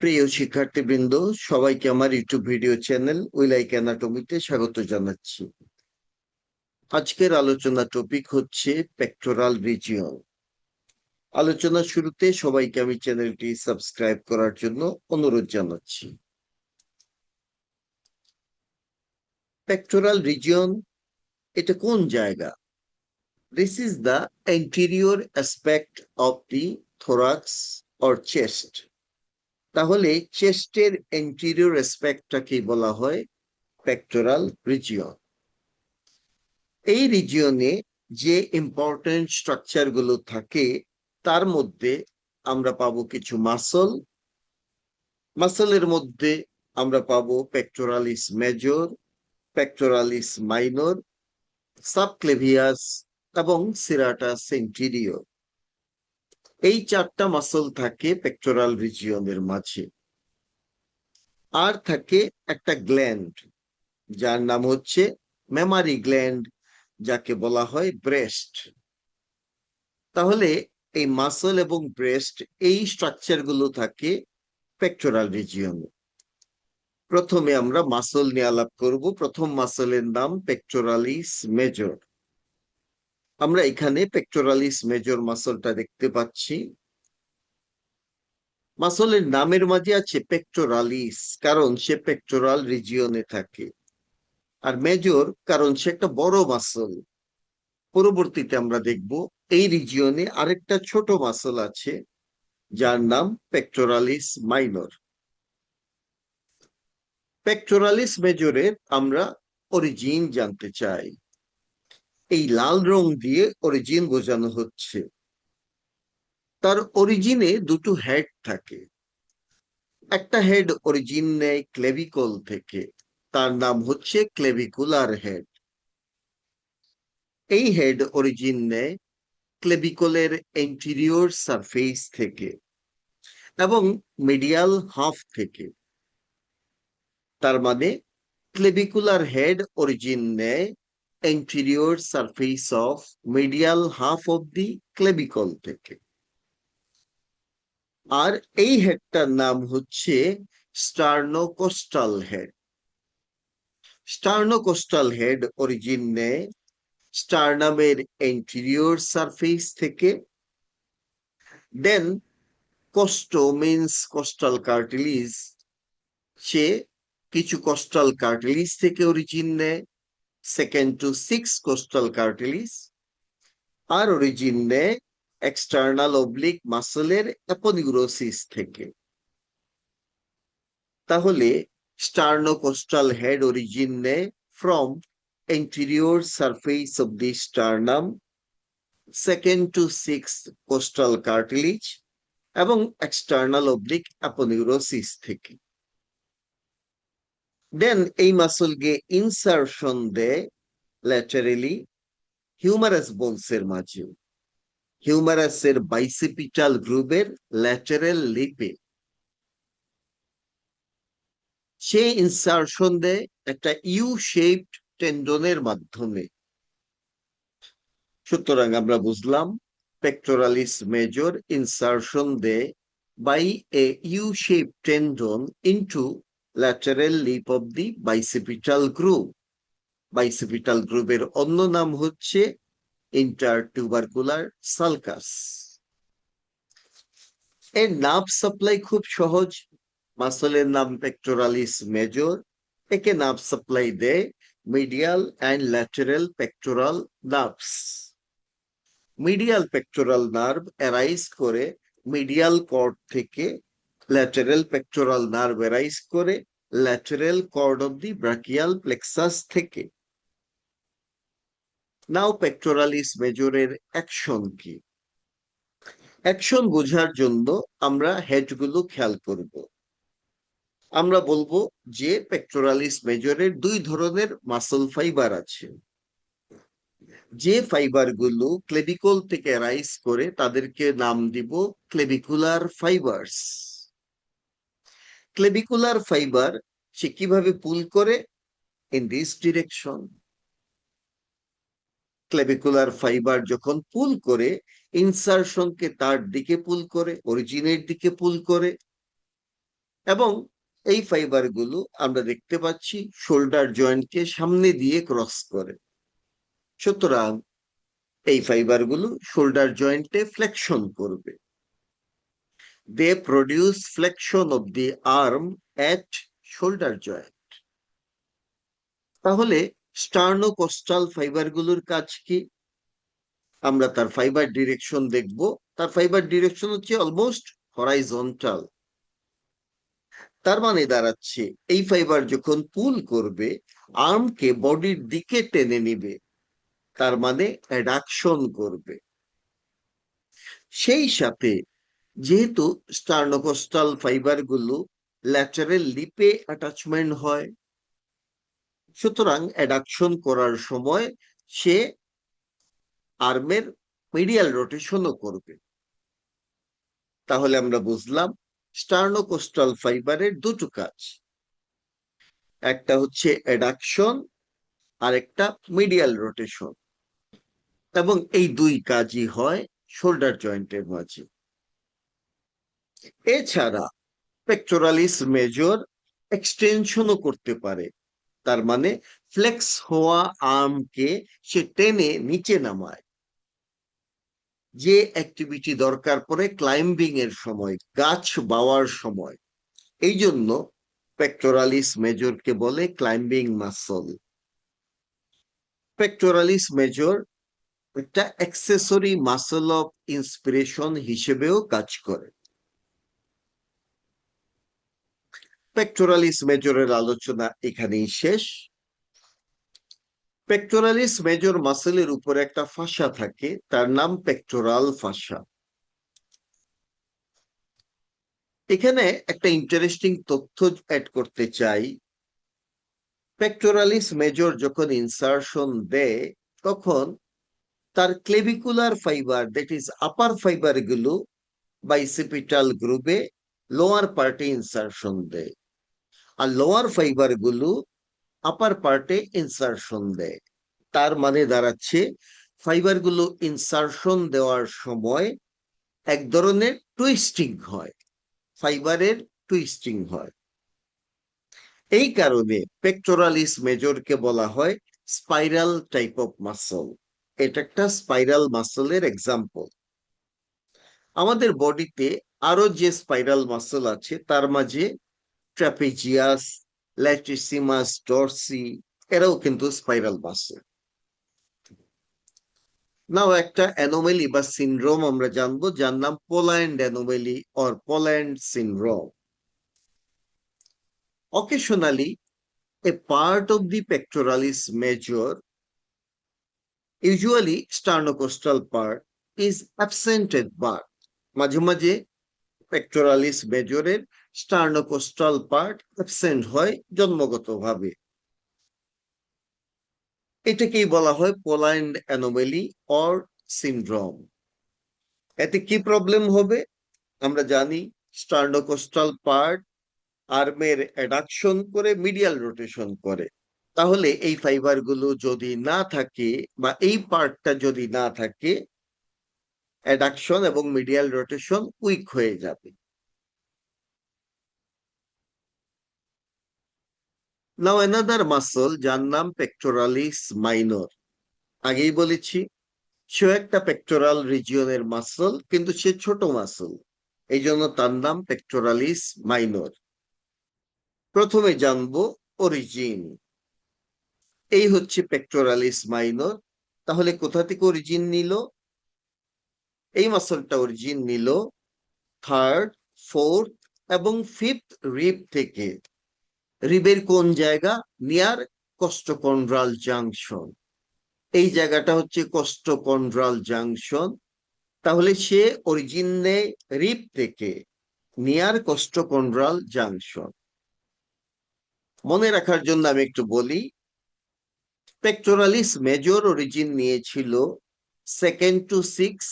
প্রিয় শিক্ষার্থীবৃন্দ, সবাইকে আমার YouTube video channel we like অ্যানাটমিতে স্বাগত জানাচ্ছি। আজকের আলোচনা টপিক হচ্ছে পেক্টোরাল রিজিয়ন। আলোচনা শুরুতে সবাইকে আমি চ্যানেলটি সাবস্ক্রাইব করার জন্য অনুরোধ জানাচ্ছি। পেক্টোরাল রিজিয়ন এটা কোন জায়গা? This is the anterior aspect of the thorax or chest. তাহলে চেস্টের অ্যান্টেরিয়র অ্যাসপেক্টটাকে বলা হয় পেক্টোরাল রিজিয়ন। এই রিজিয়নে যে ইম্পর্টেন্ট স্ট্রাকচার গুলো থাকে তার মধ্যে আমরা পাবো কিছু মাসলের মধ্যে আমরা পাবো পেক্টোরালিস মেজর, পেক্টোরালিস মাইনর, সাবক্লেভিয়াস এবং সিরাটাস ইন্টেরিয়র। এই চারটা মাসল থাকে পেক্টোরাল রিজিয়নের মাঝে। আর থাকে একটা গ্ল্যান্ড যার নাম হচ্ছে মেমারি গ্ল্যান্ড, যাকে বলা হয় ব্রেস্ট। তাহলে এই মাসল এবং ব্রেস্ট এই স্ট্রাকচার গুলো থাকে পেক্টোরাল রিজিয়নে। প্রথমে আমরা মাসল নিয়ে আলাপ করব। প্রথম মাসলের নাম পেক্টোরালিস মেজর। আমরা এখানে পেক্টোরালিস মেজর মাসলটা দেখতে পাচ্ছি। মাসলের নামের মাঝে আছে পেক্টোরালিস, কারণ সে পেক্টোরাল রিজিয়নে থাকে, আর মেজর কারণ সে একটা বড় মাসল। পরবর্তীতে আমরা দেখব এই রিজিয়নে আরেকটা ছোট মাসল আছে যার নাম পেক্টোরালিস মাইনর। পেক্টোরালিস মেজরের আমরা অরিজিন জানতে চাই। এই লাল রং দিয়ে অরিজিন বোঝানো হচ্ছে। তার অরিজিনে দুটো হেড থাকে। একটা হেড অরিজিন নেয় ক্লেভিকল থেকে, তার নাম হচ্ছে ক্লেভিকুলার হেড। এই হেড অরিজিন নেয় ক্লেভিকলের এন্টেরিয়র সারফেস থেকে এবং মিডিয়াল হাফ থেকে। তার মানে ক্লেভিকুলার হেড অরিজিন নেয় anterior surface of medial half of the clavicle থেকে। আর এই হেডটার নাম হচ্ছে স্টার্নোকোস্টাল হেড। স্টার্নোকোস্টাল হেড অরিজিন নেয় স্টার্নামের anterior সারফেস থেকে। দেন কোস্টো মিন্স কোস্টাল কার্টিলিজ, সে কিছু কোস্টাল কার্টিলিজ থেকে অরিজিন নেয়, সেকেন্ড টু সিক্স কোস্টাল কার্টিলিজ। আর অরিজিন নেয় এক্সটার্নাল অবলিক মাসলের অ্যাপোনিউরোসিস থেকে। তাহলে স্টার্নোকোস্টাল হেড অরিজিন নেয় from anterior surface of the sternum, second to sixth coastal cartilage এবং এক্সটার্নাল অবলিক অ্যাপোনিউরোসিস থেকে। দেন এই মাসলকে ইনসারশন দেয় ল্যাটারালি হিউমারাস বোনসের মাঝে, হিউমারাসের বাইসিপিটাল গ্রুপের ল্যাটারাল লিপে। সে ইনসারশন দেয় একটা ইউ শেপড টেন্ডনের মাধ্যমে। সুতরাং আমরা বুঝলাম পেক্টোরালিস মেজর ইনসারশন দেয় by a U shape tendon into lateral lip of the bicipital group. Bicipital গ্রুপের অন্য নাম হচ্ছে ইন্টারটিউবারকুলার সালকাস। এর নার্ভ সাপ্লাই খুব সহজ। মাসলের নাম পেক্টোরালিস মেজর, একে নার্ভ সাপ্লাই দেয় medial and lateral pectoral nerves. Medial pectoral nerve arise করে মিডিয়াল কর্ড থেকে, ল্যাটারাল পেক্টোরাল নার্ভ অ্যারাইজ করে lateral cord of the brachial plexus থেকে। নাও পেক্টোরালিস মেজরের অ্যাকশন কি? অ্যাকশন বোঝার জন্য আমরা হেডগুলো খেয়াল করব। আমরা বলবো যে পেক্টোরালিস মেজরের দুই ধরনের মাসল ফাইবার আছে। যে ফাইবার গুলো ক্লেভিকল থেকে রাইজ করে তাদেরকে নাম দিব ক্লেভিকুলার ফাইবারস। ক্লেভিকুলার ফাইবার সে কিভাবে পুল করে? In this direction. Clavicular fibre যখন পুল করে, ইনসারশনকে তার দিকে পুল করে, অরিজিনের দিকে পুল করে। এবং এই ফাইবার গুলো আমরা দেখতে পাচ্ছি শোল্ডার জয়েন্টকে সামনে দিয়ে ক্রস করে। সুতরাং এই ফাইবার গুলো শোল্ডার জয়েন্টে ফ্লেকশন করবে। They produce flexion of the arm at shoulder joint. তাহলে স্টার্নোকোস্টাল ফাইবার গুলোর কাজ কি? আমরা তার ফাইবার ডিরেকশন দেখব। তার ফাইবার ডিরেকশন হচ্ছে অলমোস্ট হরাইজন্টাল। তার মানে দাঁড়াচ্ছে এই ফাইবার যখন পুল করবে, আর্মকে বডির দিকে টেনে নিবে, তার মানে অ্যাডাকশন করবে। সেই সাথে যেহেতু স্টার্নোকোস্টাল ফাইবার গুলো ল্যাটারাল লিপে অ্যাটাচমেন্ট হয়, সুতরাং অ্যাডাকশন করার সময় সে আর্মের মিডিয়াল রোটেশনও করবে। তাহলে আমরা বুঝলাম স্টার্নোকোস্টাল ফাইবারের দুটো কাজ, একটা হচ্ছে অ্যাডাকশন আর একটা মিডিয়াল রোটেশন, এবং এই দুই কাজই হয় শোল্ডার জয়েন্টের মাঝে। এছাড়া পেক্টোরালিস মেজর এক্সটেনশনও করতে পারে, তার মানে ফ্লেক্স হওয়া আর্মকে সে টেনে নিচে নামায়। যে অ্যাক্টিভিটি দরকার পড়ে ক্লাইম্বিং এর সময়, গাছ বাওয়ার সময়, এই জন্য পেক্টোরালিস মেজরকে বলে ক্লাইম্বিং মাসল। পেক্টোরালিস মেজর একটা অ্যাক্সেসরি মাসল অফ ইন্সপিরেশন হিসেবেও কাজ করে। পেক্টোরালিস মেজরের আলোচনা এখানেই শেষ। পেক্টোরালিস মেজর মাসেলের উপরে একটা ফাসা থাকে, তার নাম পেক্টোরাল ফাসা। এখানে একটা ইন্টারেস্টিং তথ্য অ্যাড করতে চাই। পেক্টোরালিস মেজর যখন ইনসারশন দেয়, তখন তার clavicular fibre, that is upper fibre গুলো বাইসিপিটাল গ্রুপে লোয়ার পার্টে ইনসারশন দেয়, আর লোয়ার ফাইবার গুলো আপার পার্টে ইনসারশন দেয়। তার মানে দাঁড়াচ্ছে ফাইবার গুলো ইনসারশন দেওয়ার সময় এক ধরনের টুইস্টিং হয়, ফাইবারের টুইস্টিং হয়। এই কারণে পেক্টোরালিস মেজরকে বলা হয় স্পাইরাল টাইপ অফ মাসল। এটা একটা স্পাইরাল মাসলের এক্সাম্পল। আমাদের বডিতে আরো যে স্পাইরাল মাসল আছে তার মাঝে ট্রাপিজিয়াস, ল্যাটিসিমাস ডরসি, এরাও কিন্তু স্পাইরাল মাসল। নাও একটা অ্যানোমেলি বা সিনড্রোম আমরা জানবো, যার নাম Poland anomaly or Poland syndrome. Occasionally a part of the pectoralis major, usually sternocostal part, is absent at birth. মাঝে মাঝে পেক্টোরালিস মেজরের স্টার্নোকোস্টাল পার্ট অ্যাবসেন্ট হয় জন্মগতভাবে। এটাকেই বলা হয় পোল্যান্ড অ্যানোমেলি অর সিনড্রোম। এতে কি প্রবলেম হবে? আমরা জানি স্টার্নোকোস্টাল পার্ট আর্মের অ্যাডাকশন করে মিডিয়াল রোটেশন করে। তাহলে এই ফাইবার গুলো যদি না থাকে বা এই পার্টটা যদি না থাকে, অ্যাডাকশন এবং মিডিয়াল রোটেশন উইক হয়ে যাবে। নাও অ্যানাদার মাসল যার নাম পেক্টোরালিস মাইনর। আগেই বলেছি সে একটা পেক্টোরাল রিজিয়নের মাসল, কিন্তু সে ছোট মাসল, এই জন্য তার নাম পেক্টোরালিস মাইনর। প্রথমে জানবো অরিজিন। এই হচ্ছে পেক্টোরালিস মাইনর। তাহলে কোথা থেকে অরিজিন নিল? এই মাসলটা অরিজিন নিল থার্ড, ফোর্থ এবং ফিফথ রিব থেকে। রিবের কোন জায়গা? Near costochondral junction. এই জায়গাটা হচ্ছে কস্টোকন্ড্রাল জাংশন। তাহলে সে অরিজিন নেয় রিব থেকে, নিয়ার কস্টোকন্ড্রাল জাংশন। মনে রাখার জন্য আমি একটু বলি, পেক্টোরালিস মেজর অরিজিন নিয়েছিল সেকেন্ড টু সিক্স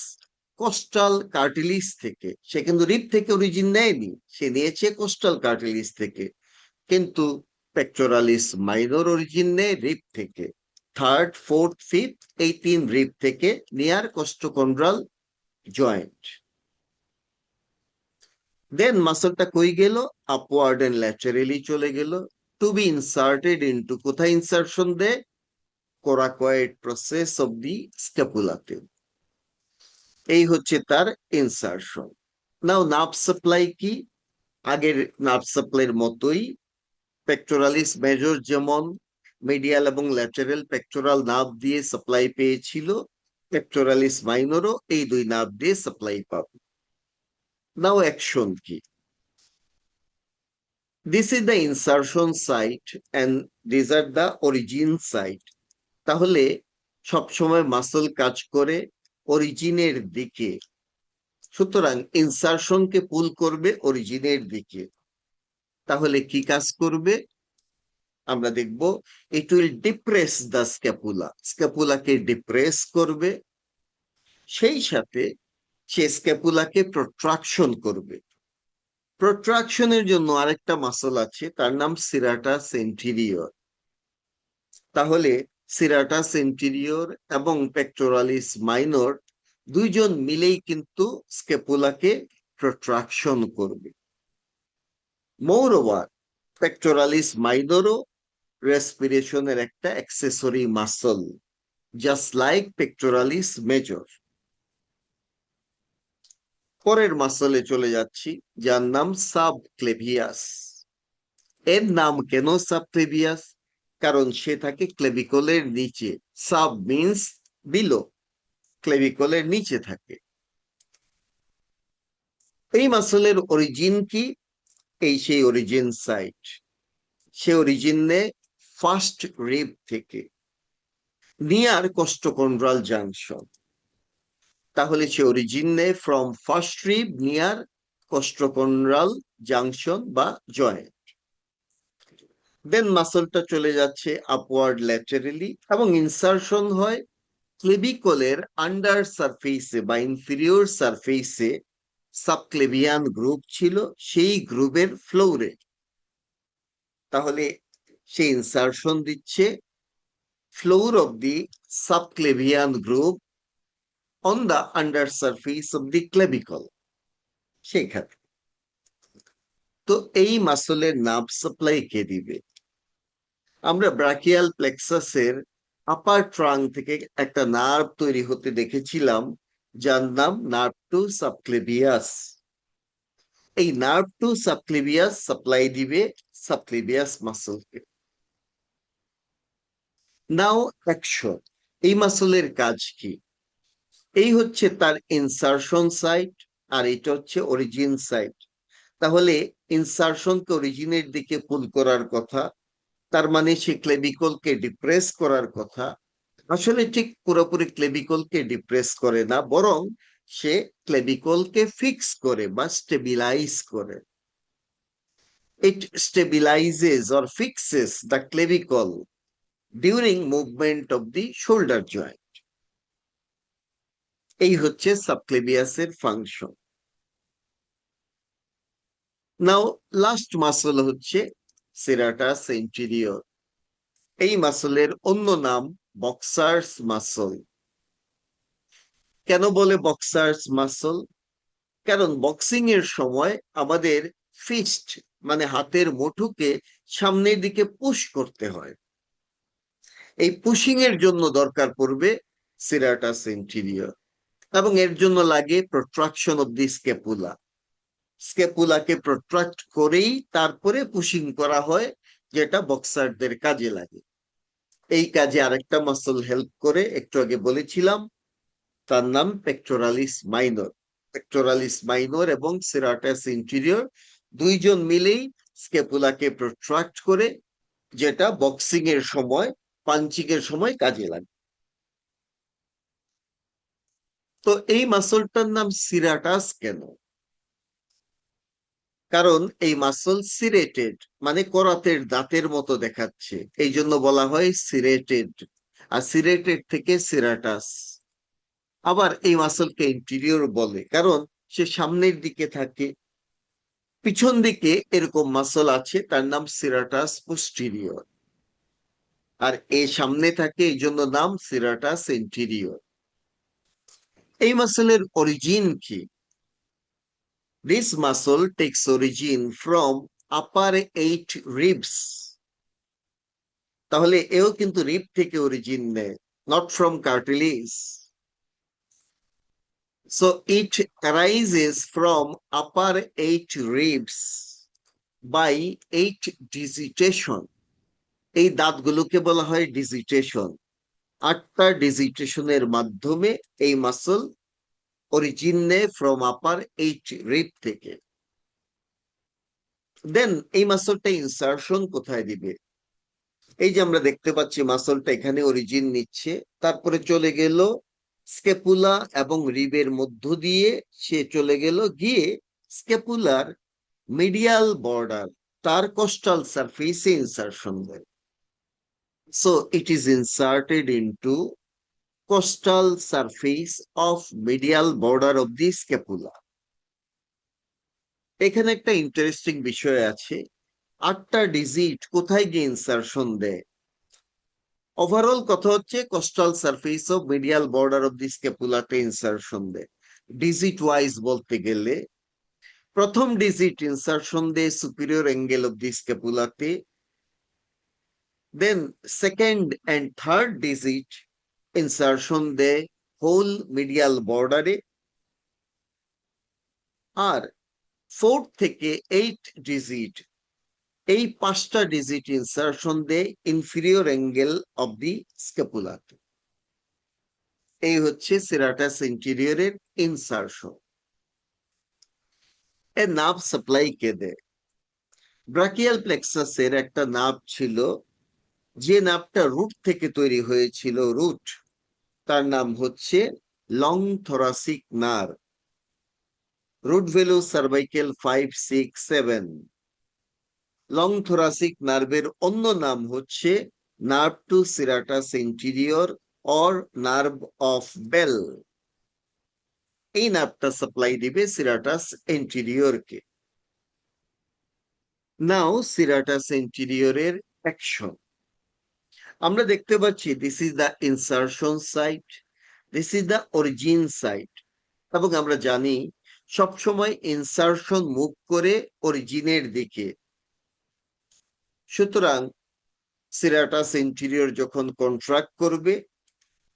কোস্টাল কার্টিলিজ থেকে। সে কিন্তু রিব থেকে অরিজিন নেয়নি, সে নিয়েছে কোস্টাল কার্টিলিজ থেকে। কিন্তু পেক্টোরালিস মাইনর অরিজিন নেয় রিব থেকে, থার্ড, ফোর্থ, ফিফথ, এই তিন রিব থেকে নিয়ার কোস্টোকন্ড্রাল জয়েন্ট। দেন মাসলটা কই গেল? আপওয়ার্ড এন্ড ল্যাটারালি চলে গেল, টু বি ইনসার্টেড ইনটু, কোথায় ইনসারশন দে? কোরাকয়েড প্রসেস অফ দি স্ক্যাপুলাতে। এই হচ্ছে তার ইনসারশন। নাও নার্ভ সাপ্লাই কি? আগের নার্ভ সাপ্লাইয়ের মতোই, পেক্টোরালিস মেজর যেমন মিডিয়াল এবং ল্যাটারাল পেক্টোরাল নার্ভ দিয়ে সাপ্লাই পেয়েছিল, পেক্টোরালিস মাইনরও এই দুই নার্ভ দিয়ে সাপ্লাই পাবে। নাও অ্যাকশন কি? This is the insertion site and this are the origin site. তাহলে সবসময় মাসল কাজ করে অরিজিনের দিকে, সুতরাং ইনসারশনকে পুল করবে অরিজিনের দিকে। তাহলে কি কাজ করবে আমরা দেখব, it will depress the scapula, স্ক্যাপুলাকে ডিপ্রেস করবে, সেই সাথে সে স্ক্যাপুলাকে প্রট্রাকশন করবে। প্রট্রাকশনের জন্য আরেকটা মাসল আছে, তার নাম সিরাটাস এন্টেরিয়র। তাহলে সিরাটাস এন্টেরিয়র এবং পেক্টোরালিস মাইনর দুইজন মিলেই কিন্তু স্ক্যাপুলাকে প্রট্রাকশন করবে। মোরওভার পেক্টোরালিস মাইনরও রেসপিরেশনের একটা accessory muscle, just like pectoralis major. পরের মাসলে চলে যাচ্ছি, যার নাম সাবক্লেভিয়াস। এর নাম কেন সাবক্লেভিয়াস? কারণ সে থাকে ক্লেভিকলের নিচে। সাব মিন্স বিলো, ক্লেভিকলের নিচে থাকে। এই মাসলের অরিজিন কি? এই সেই অরিজিন সাইট, সে অরিজিনে ফার্স্ট রিব থেকে, নিয়ার কোস্টোকন্ড্রাল জাংশন। তাহলে সে অরিজিনে from first rib near costochondral junction বা জয়েন্ট। দেন মাসলটা চলে যাচ্ছে আপওয়ার্ড ল্যাটারালি এবং ইনসারশন হয় ক্লেভিকলের আন্ডার সারফেসে বা ইনফিরিয়র সারফেসে। সাবক্লেভিয়ান গ্রুপ ছিল, সেই গ্রুপের ফ্লোরে। তাহলে সে ইনসারশন দিচ্ছে floor of the subclavian group on the under surface of the clavicle, সেখানে। তো এই মাসলের নার্ভ সাপ্লাই কে দিবে? আমরা ব্রাকিয়াল প্লেক্সাসের আপার ট্রাঙ্ক থেকে একটা নার্ভ তৈরি হতে দেখেছিলাম, যার নাম নার্ভ টু সাবক্লেভিয়াস। এই নার্ভ টু সাবক্লেভিয়াস সাপ্লাই দিবে সাবক্লেভিয়াস মাসলকে। নাও অ্যাকশন, এই মাসলের কাজ কি? এই হচ্ছে তার ইনসারশন সাইট, আর এটা হচ্ছে অরিজিন সাইট। তাহলে ইনসারশনকে অরিজিনের দিকে পুল করার কথা, তার মানে সে ক্লেভিকলকে ডিপ্রেস করার কথা। আসলে ঠিক পুরোপুরি ক্লেভিকলকে ডিপ্রেস করে না, বরং সে ক্লেভিকলকে ফিক্স করে বা স্টেবিলাইজ করে। It stabilises or fixes the clavicle during movement of the shoulder joint. এই হচ্ছে সাবক্লেভিয়াসের ফাংশন। নাও লাস্ট মাসল হচ্ছে সেরাটাস এন্টেরিয়র। এই মাসলের অন্য নাম বক্সার্স মাসল। কেন বলে বক্সার্স মাসল? কারণ বক্সিং এর সময় আমাদের ফিস্ট মানে হাতের মুঠোকে সামনের দিকে পুশ করতে হয়। এই পুশিং এর জন্য দরকার পড়বে সিরাটাস এন্টেরিয়র, এবং এর জন্য লাগে প্রট্রাকশন অফ দি স্ক্যাপুলা। স্ক্যাপুলাকে প্রট্রাক্ট করেই তারপরে পুশিং করা হয়, যেটা বক্সারদের কাজে লাগে। এই কাজে আরেকটা মাসল হেল্প করে, একটু আগে বলেছিলাম, তার নাম পেক্টোরালিস মাইনর। পেক্টোরালিস মাইনর এবং সেরাটাস ইন্টেরিয়র দুইজন মিলেই স্ক্যাপুলাকে প্রট্রাক্ট করে, যেটা বক্সিং এর সময়, পাঞ্চিং এর সময় কাজে লাগে। তো এই মাসলটার নাম সিরাটাস কেন? কারণ এই মাসল সিরেটেড, মানে করাতের দাঁতের মতো দেখাচ্ছে, এই জন্য বলা হয় সিরেটেড। আর সিরেটেড থেকে সিরাটাস। আবার এই মাসলকে ইন্টেরিয়র বলে কারণ সে সামনের দিকে থাকে। পিছন দিকে এরকম মাসল আছে, তার নাম সিরাটাস পোস্টেরিয়র। আর এ সামনে থাকে, এই জন্য নাম সিরাটাস ইন্টেরিয়র। এই মাসলের অরিজিন কি? This muscle takes origin from upper 8 ribs. তাহলে এও কিন্তু রিব থেকে অরিজিন নেয়, not from cartilage. So it arises from upper 8 ribs by 8 digitation. এই দাঁতগুলোকে বলা হয় ডিজিটেশন। 8টা ডিজিটেশনের মাধ্যমে এই মাসল অরিজিন নেয় ফ্রম আপার 8 রিব থেকে। দেন এই মাসলটা ইনসারশন কোথায় দিবে? এই যে আমরা দেখতে পাচ্ছি মাসলটা এখানে অরিজিন নিচ্ছে, তারপরে চলে গেল স্কেপুলা এবং রিবের মধ্য দিয়ে, সে চলে গেল গিয়ে স্কেপুলার মিডিয়াল বর্ডার, তার কোস্টাল সারফেসে ইনসারশন দেয়। So it is inserted into costal surface of medial border of the scapula. এখানে একটা ইন্টারেস্টিং বিষয় আছে, 8টা ডিজিট কোথায় গিয়ে ইনসারশন দেয়? ওভারঅল কথা হচ্ছে costal surface of medial border of the স্ক্যাপুলাতে ইনসারশন দেয়। ডিজিট ওয়াইজ বলতে গেলে প্রথম ডিজিট ইনসারশন দেয় সুপিরিয়র অ্যাঙ্গেল অফ দি স্ক্যাপুলাতে, then second and third digit insertion দেয় হোল মিডিয়াল বর্ডারে, আর 4 থেকে 8 ডিজিট, এই 5টা ডিজিট ইনসারশন দেয় ইনফিরিয়র অ্যাঙ্গেল অফ দি স্ক্যাপুলাতে। এই হচ্ছে সেরাটাস ইন্টেরিয়রের ইনসারশন। এর নার্ভ সাপ্লাই কে দেয়? ব্রাকিয়াল প্লেক্সাসের একটা নার্ভ ছিল, যে নার্ভটা রুট থেকে তৈরি হয়েছিল, রুট, তার নাম হচ্ছে long thoracic nerve, root value cervical 5, 6, 7। Long thoracic নার্ভের অন্য নাম হচ্ছে nerve to serratus anterior or nerve of Bell. এই নার্ভটা সাপ্লাই দিবে সিরাটাস এন্টিরিয়রকে। নাও সিরাটাস এন্টিরিয়রের অ্যাকশন আমরা দেখতে পাচ্ছি, this is the insertion site, this is the origin site, এবং আমরা জানি সবসময় ইনসারশন মুভ করে অরিজিনের দিকে। সুতরাং সিরাটাস এন্টিরিয়র যখন কন্ট্রাক্ট করবে,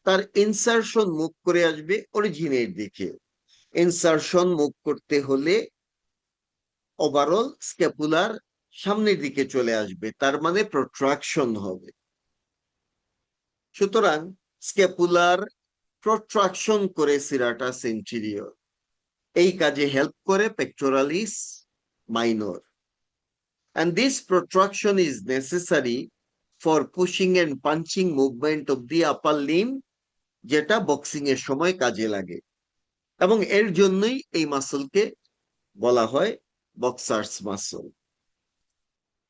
তার ইনসারশন মুভ করে আসবে অরিজিনের দিকে। ইনসারশন মুভ করতে হলে ওভারঅল স্ক্যাপুলার সামনের দিকে চলে আসবে, তার মানে প্রট্রাকশন হবে। সুতরাং স্ক্যাপুলার প্রট্রাকশন করে সিরাটাস এন্টিরিয়র, এই কাজে হেল্প করে pectoralis minor, and this protraction is necessary for pushing and punching movement of the upper limb, যেটা বক্সিং এর সময় কাজে লাগে, এবং এর জন্যই এই মাসলকে বলা হয় boxer's muscle.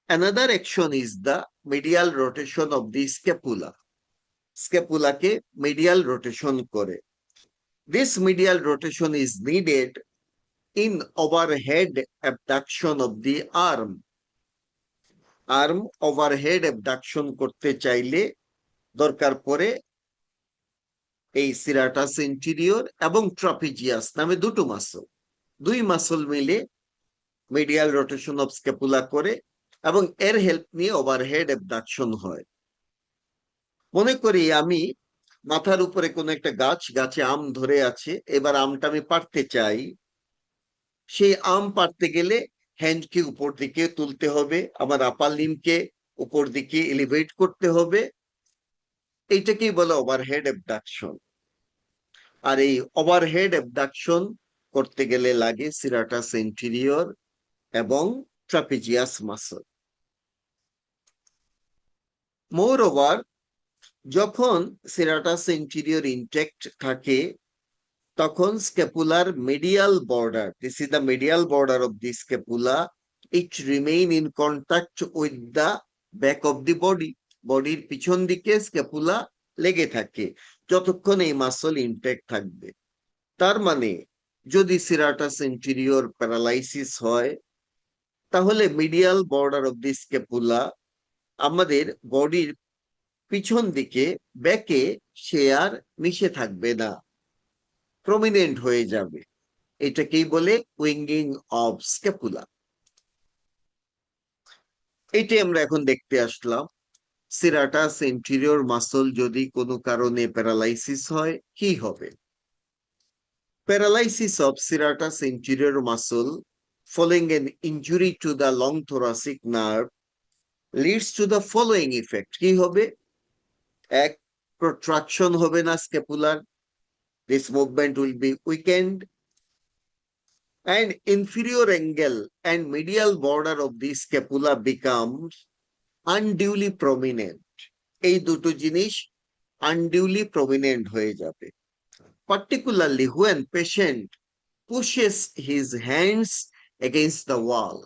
Another action is the medial rotation of the scapula. স্ক্যাপুলাকে মিডিয়াল রোটেশন করে। This medial rotation is needed in overhead abduction of the arm. Arm overhead abduction করতে চাইলে দরকার পড়ে এই সিরাটাস ইন্টেরিয়র এবং ট্রাপিজিয়াস নামে দুটো মাসল, দুই মাসল মিলে মিডিয়াল রোটেশন অফ স্ক্যাপুলা করে, এবং এর হেল্প নিয়ে ওভারহেড অ্যাবডাকশন হয়। মনে করি আমি মাথার উপরে কোন একটা গাছ, গাছে আম ধরে আছে, এবার আমটা আমি পাড়তে চাই। সেই আম পাড়তে গেলে হ্যান্ডকে উপর দিকে তুলতে হবে, আমার আপার লিম্বকে উপর দিকে এলিভেট করতে হবে, এইটাকেই বলে ওভারহেড অ্যাবডাকশন। আর এই ওভারহেড অ্যাবডাকশন করতে গেলে লাগে সিরাটাস ইন্টেরিয়র এবং ট্রাপিজিয়াস মাসল। মোর ওভার, যখন সিরাটাস ইন্টেরিয়র ইনটেক্ট থাকে, তখন scapular medial border, this is the medial border of the scapula, it remain in contact with the back of the body, বডির পিছন দিকে স্ক্যাপুলা লেগে থাকে যতক্ষণ এই মাসল ইনটেক্ট থাকবে। তার মানে যদি সিরাটাস ইন্টেরিয়র প্যারালাইসিস হয়, তাহলে medial border of the scapula আমাদের বডির পিছন দিকে, ব্যাকে, সে আর মিশে থাকবে না, প্রমিনেন্ট হয়ে যাবে। এটাকেই বলে উইঙ্গিং অফ স্ক্যাপুলা। এটাই আমরা এখন দেখতে আসলাম। সিরাটাস ইন্টেরিয়র মাসল যদি কোনো কারণে প্যারালাইসিস হয় কি হবে? Paralysis of serratus anterior muscle following an injury to the long thoracic nerve leads to the following effect. কি হবে? এক, প্রট্রাকশন হবে না scapular, this movement will be weakened, and inferior angle and medial border of the scapula becomes unduly prominent. এই দুটো জিনিস unduly prominent হয়ে যাবে, particularly when patient pushes his hands against the wall.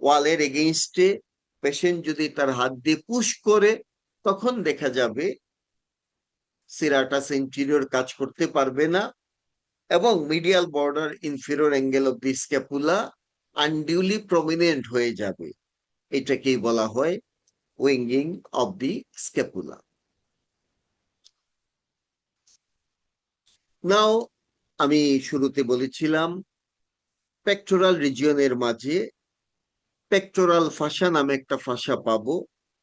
ওয়ালের এগেইনস্টে পেশেন্ট যদি তার হাত দিয়ে পুশ করে, তখন দেখা যাবে সিরাটাস ইন্টেরিয়র কাজ করতে পারবে না এবং medial border inferior angle of the scapula আনডিউলি prominent হয়ে যাবে। এটাকেই বলা হয় উইঙ্গিং অফ দি স্ক্যাপুলা। নাও, আমি শুরুতে বলেছিলাম পেক্টোরাল রিজিয়নের মাঝে পেক্টোরাল ফাসা নামে একটা ফাসা পাবো।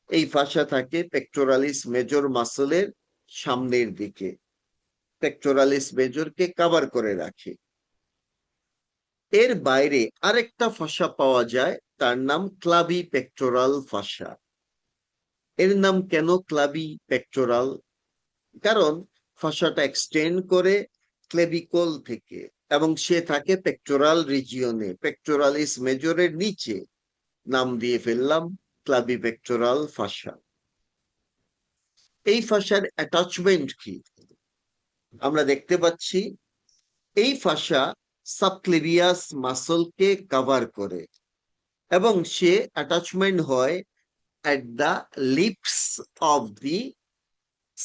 এই ফাসা থাকে পেক্টোরালিস মেজর মাসলের সামনের দিকে, পেক্টোরালিস মেজরকে কভার করে রাখে। এর বাইরে আরেকটা ফাসা পাওয়া যায়, তার নাম ক্লাবি পেক্টোরাল ফাসা। এর নাম কেন ক্লাবি পেক্টোরাল? কারণ ফাসাটা এক্সটেন্ড করে ক্লেবিকল থেকে এবং সে থাকে পেক্টোরাল রিজিয়নে, পেক্টোরালিস মেজরের নিচে। নাম দিয়ে ফেললাম ক্লাবি পেক্টোরাল ফাসা। এই ফাসার অ্যাটাচমেন্ট কি? আমরা দেখতে পাচ্ছি এই ফাসা সাবক্লেভিয়াস মাসলকে কভার করে এবং সে অ্যাটাচমেন্ট হয় at the lips of the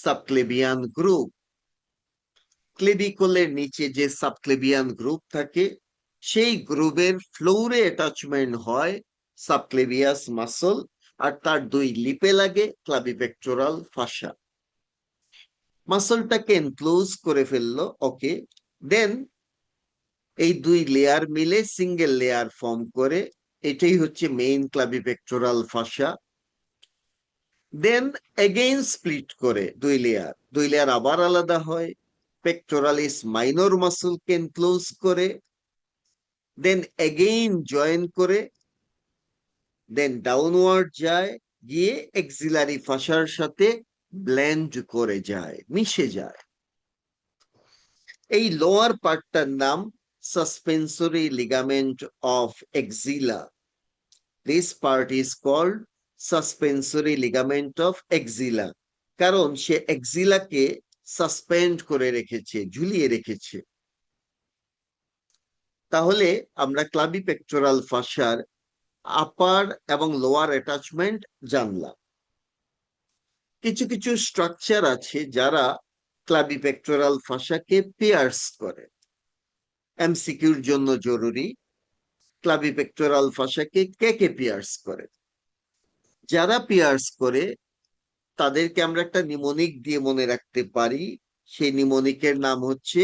subclavian group. ক্লেভিকলের নিচে যে সাবক্লেভিয়ান গ্রুপ থাকে, সেই গ্রুপের ফ্লোরে অ্যাটাচমেন্ট হয় সাবক্লেভিয়াস মাসল, আর তার দুই লিপে লাগে ক্লাবিপেক্টোরাল ফাসা। মাসলটাকে এনক্লোজ করে ফেললো, ওকে। দেন এই দুই লেয়ার মিলে সিঙ্গেল লেয়ার ফর্ম করে, এটাই হচ্ছে main clavipectoral fascia. Then again split করে দুই লেয়ার আবার আলাদা হয়, পেক্টোরালিস মাইনর মাসলকে এনক্লোজ করে, দেন এগেইন জয়েন করে, দেন ডাউনওয়ার্ড যায়, গিয়ে এক্সিলারি ফাসার সাথে ব্লেন্ড করে যায়, মিশে যায়। এই লোয়ার পার্টটার নাম suspensory ligament of axilla. This part is called suspensory ligament of axilla, কারণ সে এক্সিলাকে সাসপেন্ড করে রেখেছে, ঝুলিয়ে রেখেছে। তাহলে আমরা ক্লাবিপেক্টোরাল ফাসার আপার এবং লোয়ার অ্যাটাচমেন্ট জানলাম। কিছু কিছু স্ট্রাকচার আছে যারা ক্লাবিপেক্টোরাল ফাসাকে পিয়ার্স করে। এমসিকিউর জন্য জরুরি, ক্লাবিপেক্টোরাল ফাসাকে কে কে পিয়ার্স করে? যারা পিয়ার্স করে তাদেরকে আমরা একটা নিমোনিক দিয়ে মনে রাখতে পারি। সেই নিমোনিকের নাম হচ্ছে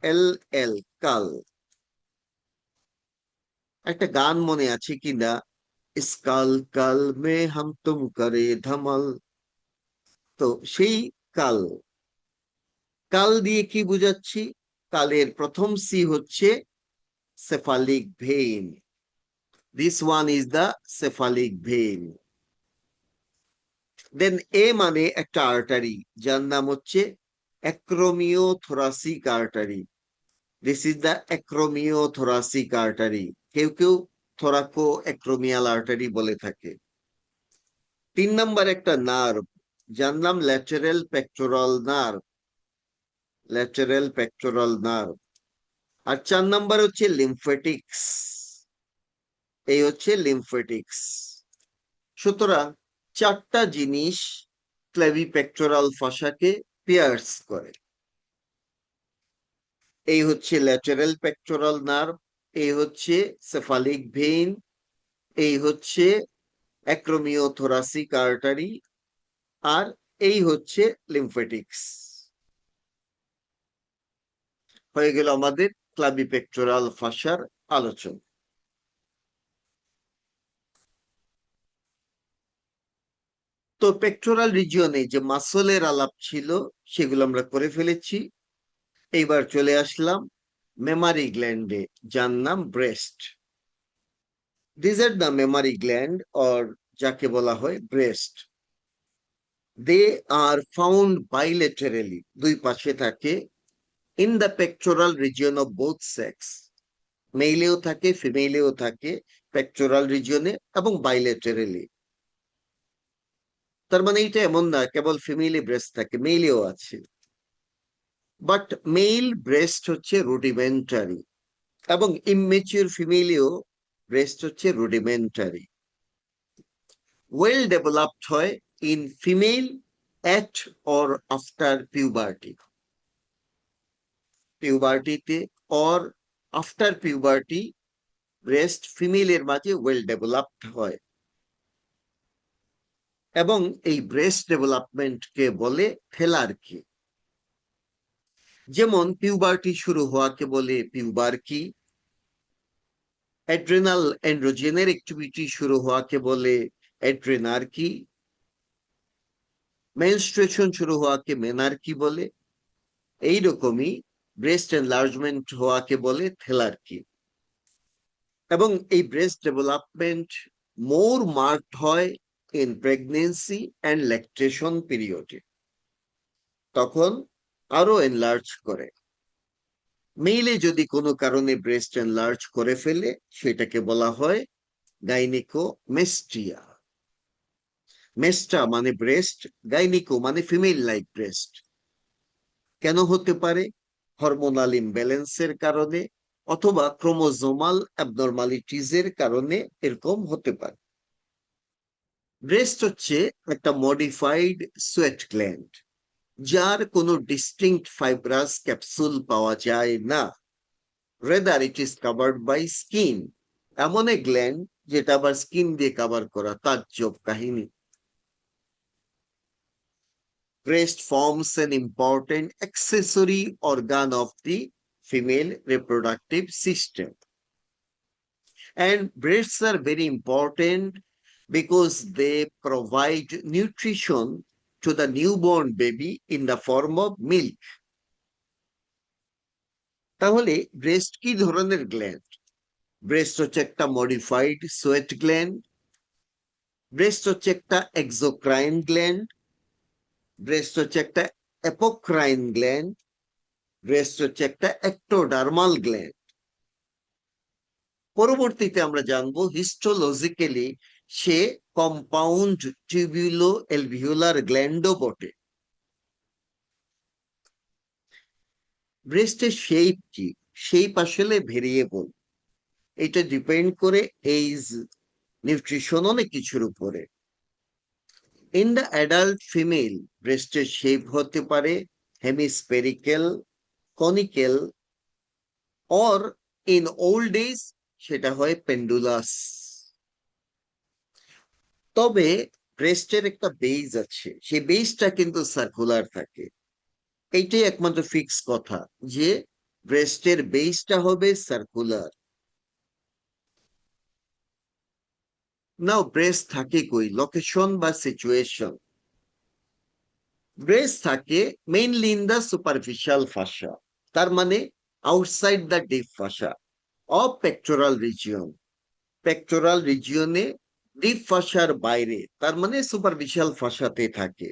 CALL, কাল। একটা গান মনে আছে কিনা, ইসকাল কাল মে হাম তুম করে ধমাল। তো সেই কাল, কাল দিয়ে কি বুঝাচ্ছি? কালের প্রথম সি হচ্ছে cephalic vein. This one is the cephalic vein. Then a মানে একটা আর্টারি, যার নাম হচ্ছে acromiothoracic artery. This is the acromiothoracic artery. কেউ কেউ থোরাকো অ্যাক্রোমিয়াল আর্টারি বলে থাকে। 3 নম্বর একটা নার্ভ, যার নাম lateral pectoral nerve, lateral pectoral nerve. আর 4 নম্বর হচ্ছে লিমফেটিক্স, এই হচ্ছে লিমফেটিক্স। সুতরাং 4টা জিনিস ক্লেভিপেক্টোরাল ফাসাকে পিয়ার্স করে। এই হচ্ছে ল্যাটেরাল পেক্টোরাল নার্ভ, এই হচ্ছে সেফালিক ভেইন, এই হচ্ছে অ্যাক্রোমিওথোরাসিক আর্টারি, আর এই হচ্ছে লিমফেটিক্স। হয়ে গেল আমাদের ক্লাবিপেক্টোরাল ফাসার আলোচনা। তো পেক্টোরাল রিজিয়নে যে মাসলের আলাপ ছিল সেগুলো আমরা করে ফেলেছি। এইবার চলে আসলাম মেমারি গ্ল্যান্ডে, যার নাম breast. This are the Memari gland, or যাকে বলা হয় ব্রেস্ট। দে আর ফাউন্ড বাইলেটারালি, দুই পাশে থাকে, in the pectoral region of both sex. মেইলেও থাকে, ফিমেলেও থাকে পেক্টোরাল রিজিয়নে, এবং বাইলেটারালি। তার মানে এটা এমন না কেবল ফিমেলি ব্রেস্ট থাকে, মেইলেও আছে। বাট মেল ব্রেস্ট হচ্ছে রুডিমেন্টারি, এবং ইমেচিউর ফিমেলেও ব্রেস্ট হচ্ছে রুডিমেন্টারি। ওয়েল ডেভেলপড হয় in female at or after puberty, পিউবার্টিতে অর আফটার পিউবার্টি ব্রেস্ট ফিমেলের মাঝে ওয়েল ডেভেলপড হয়। এবং এই ব্রেস্ট ডেভেলপমেন্টকে বলে থেলার্কি। যেমন পিউবার্টি শুরু হওয়াকে বলে পিউবার্কি, অ্যাড্রেনাল অ্যান্ড্রোজেনের অ্যাক্টিভিটি শুরু হওয়াকে বলে অ্যাড্রেনার্কি, মেনস্ট্রুয়েশন শুরু হওয়াকে মেনার্কি বলে। এইরকমই ব্রেস্ট এনলার্জমেন্ট হওয়াকে বলে থেলার্কি। এবং এই ব্রেস্ট ডেভেলপমেন্ট মোর মার্কড হয় ইন প্রেগনেন্সি অ্যান্ড ল্যাকটেশন পিরিয়ডে, তখন আরো এনলার্জ করে। মেইলে যদি কোনো কারণে ব্রেস্ট এনলার্জ করে ফেলে সেটাকে বলা হয় গাইনিকোমেস্ট্রিয়া। মেস্টা মানে ব্রেস্ট, গাইনিকো মানে ফিমেল লাইক ব্রেস্ট। কেন হতে পারে? হরমোনাল ইমব্যালেন্সের কারণে, অথবা ক্রোমোজোমাল অ্যাবনর্মালিটিজের কারণে এরকম হতে পারে। ব্রেস্ট হচ্ছে একটা মডিফাইড সোয়েট গ্ল্যান্ড, যার কোনো ডিস্টিংক্ট ফাইব্রাস ক্যাপসুল পাওয়া যায় না। Rather it is covered by skin, এমন এক গ্ল্যান্ড যেটা আবার স্কিন দিয়ে কাভার করা, তাজ্জব কাহিনী। Breast forms an important accessory organ of the female reproductive system. And breasts are very important because they provide nutrition to the newborn baby in the form of milk. তাহলে breast কি ধরনের gland? Breast হচ্ছে একটা modified sweat gland, breast হচ্ছে একটা exocrine gland, breast হচ্ছে একটা apocrine gland, breast হচ্ছে একটা এক্টোডার্মাল গ্ল্যান্ড। পরবর্তীতে আমরা জানবো হিস্টোলজিক্যালি সে কম্পাউন্ড টিউবুলো এলভিউলার গ্ল্যান্ডও বটে। ব্রেস্টের শেপ কি? শেপ আসলে ভেরিয়েবল, এটা ডিপেন্ড করে এইজ, নিউট্রিশন, অনেক কিছুর উপরে। ইন দ্য অ্যাডাল্ট ফিমেল ব্রেস্টের শেপ হতে পারে hemispherical, conical, or in old age সেটা হয় পেন্ডুলাস। তবে ব্রেস্টের একটা বেজ আছে, সেই বেজটা কিন্তু সার্কুলার থাকে। এইটাই একমাত্র ফিক্স কথা যে ব্রেস্টের বেজটা হবে সার্কুলার। নাও ব্রেস্ট থাকে কই? লোকেশন বা সিচুয়েশন। ব্রেস্ট থাকে mainly in the superficial fascia, তার মানে outside the deep fascia of pectoral region. Pectoral রিজিয়নে ডিপ ফাসার বাইরে, তার মানে সুপারফিশিয়াল ফাসাতে থাকে।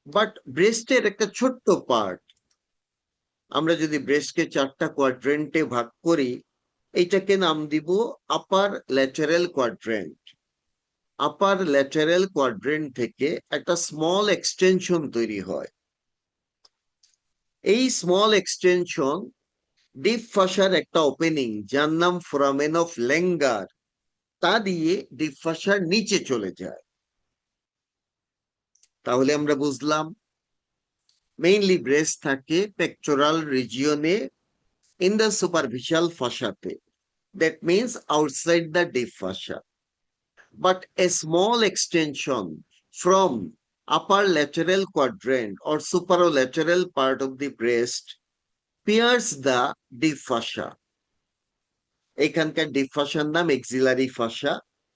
বাট ব্রেস্টের একটা ছোট্ট পার্ট, আমরা যদি ব্রেস্টকে চারটা কোয়াড্রেন্টে ভাগ করি, এইটাকে নাম দিব আপার ল্যাটারাল কোয়াড্রেন্ট। আপার ল্যাটারাল কোয়াড্রেন্ট থেকে একটা স্মল এক্সটেনশন তৈরি হয়। এই স্মল এক্সটেনশন ডিপ ফাসার একটা ওপেনিং, যার নাম ফোরামেন অফ লেঙ্গার, তা দিয়ে ডিপ ফাসার নিচে চলে যায়। তাহলে আমরা বুঝলাম মেইনলি ব্রেস্ট থাকে pectoral রিজিয়নে in the superficial fasciae. That means outside the deep fascia. But a small extension from upper lateral quadrant or superolateral part of the breast pierce the deep fascia. এখানকার deep ফাসার নাম axillary fascia.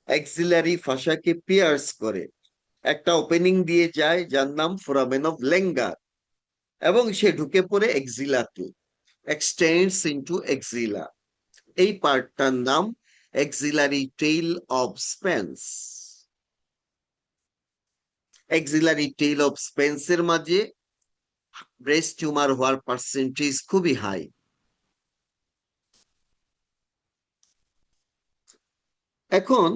Axillary ফাসাকে pierce করে একটা opening দিয়ে যায় যার নাম ফোরামেন অফ লেঙ্গার, এবং সে ঢুকে পড়ে এক্সিলাতে, এক্সটেন্ডস ইনটু এক্সিলা। এই পার্টটার নাম axillary tail of Spence. Axillary tail of স্পেন্সের মাঝে ব্রেস্ট টিউমার হওয়ার পার্সেন্টেজ খুবই হাই। এখন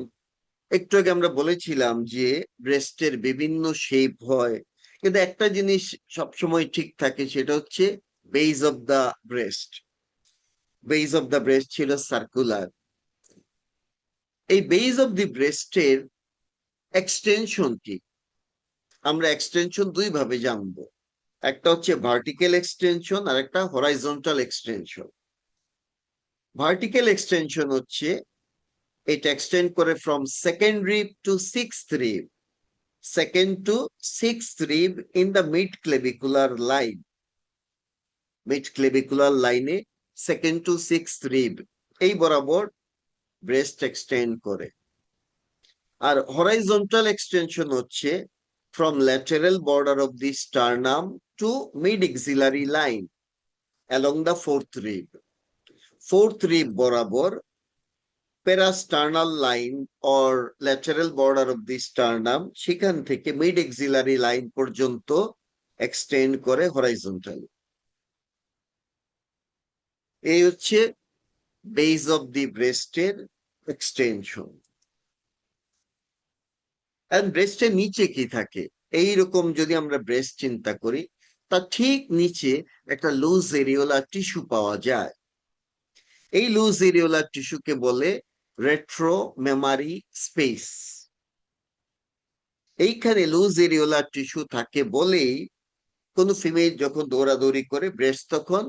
একটু আগে আমরা বলেছিলাম যে ব্রেস্টের বিভিন্ন শেপ হয়, কিন্তু একটা জিনিস সবসময় ঠিক থাকে, সেটা হচ্ছে base of the breast. Base of the breast ছিল সার্কুলার। এই বেজ অফ দি ব্রেস্টের এক্সটেনশন কি? আমরা এক্সটেনশন দুই ভাবে জানবো, একটা হচ্ছে ভার্টিক্যাল এক্সটেনশন আর একটা হরাইজন্টাল এক্সটেনশন। ভার্টিক্যাল এক্সটেনশন হচ্ছে এটা এক্সটেন্ড করে from second rib to sixth rib, second to sixth rib in the mid clavicular line. Mid clavicular line second to sixth rib এই বরাবর ব্রেস্ট এক্সটেন্ড করে। আর horizontal extension হচ্ছে from lateral border of the sternum to mid axillary line along the fourth rib. Fourth rib বরাবর parasternal line or lateral border of the sternum, সেখান থেকে mid axillary line পর্যন্ত extend করে horizontal. এই হচ্ছে base of the ব্রেস্টের extension. আর ব্রেস্টের নিচে কি থাকে? এইরকম যদি আমরা ব্রেস্ট চিন্তা করি, তার ঠিক নিচে একটা লুজ এরিওলার টিস্যু পাওয়া যায়। এই লুজ এরিওলার টিস্যুকে বলে রেট্রো মেমারি স্পেস। এইখানে লুজ এরিওলার টিস্যু থাকে বলেই কোন ফিমেল যখন দৌড়াদৌড়ি করে ব্রেস্ট তখন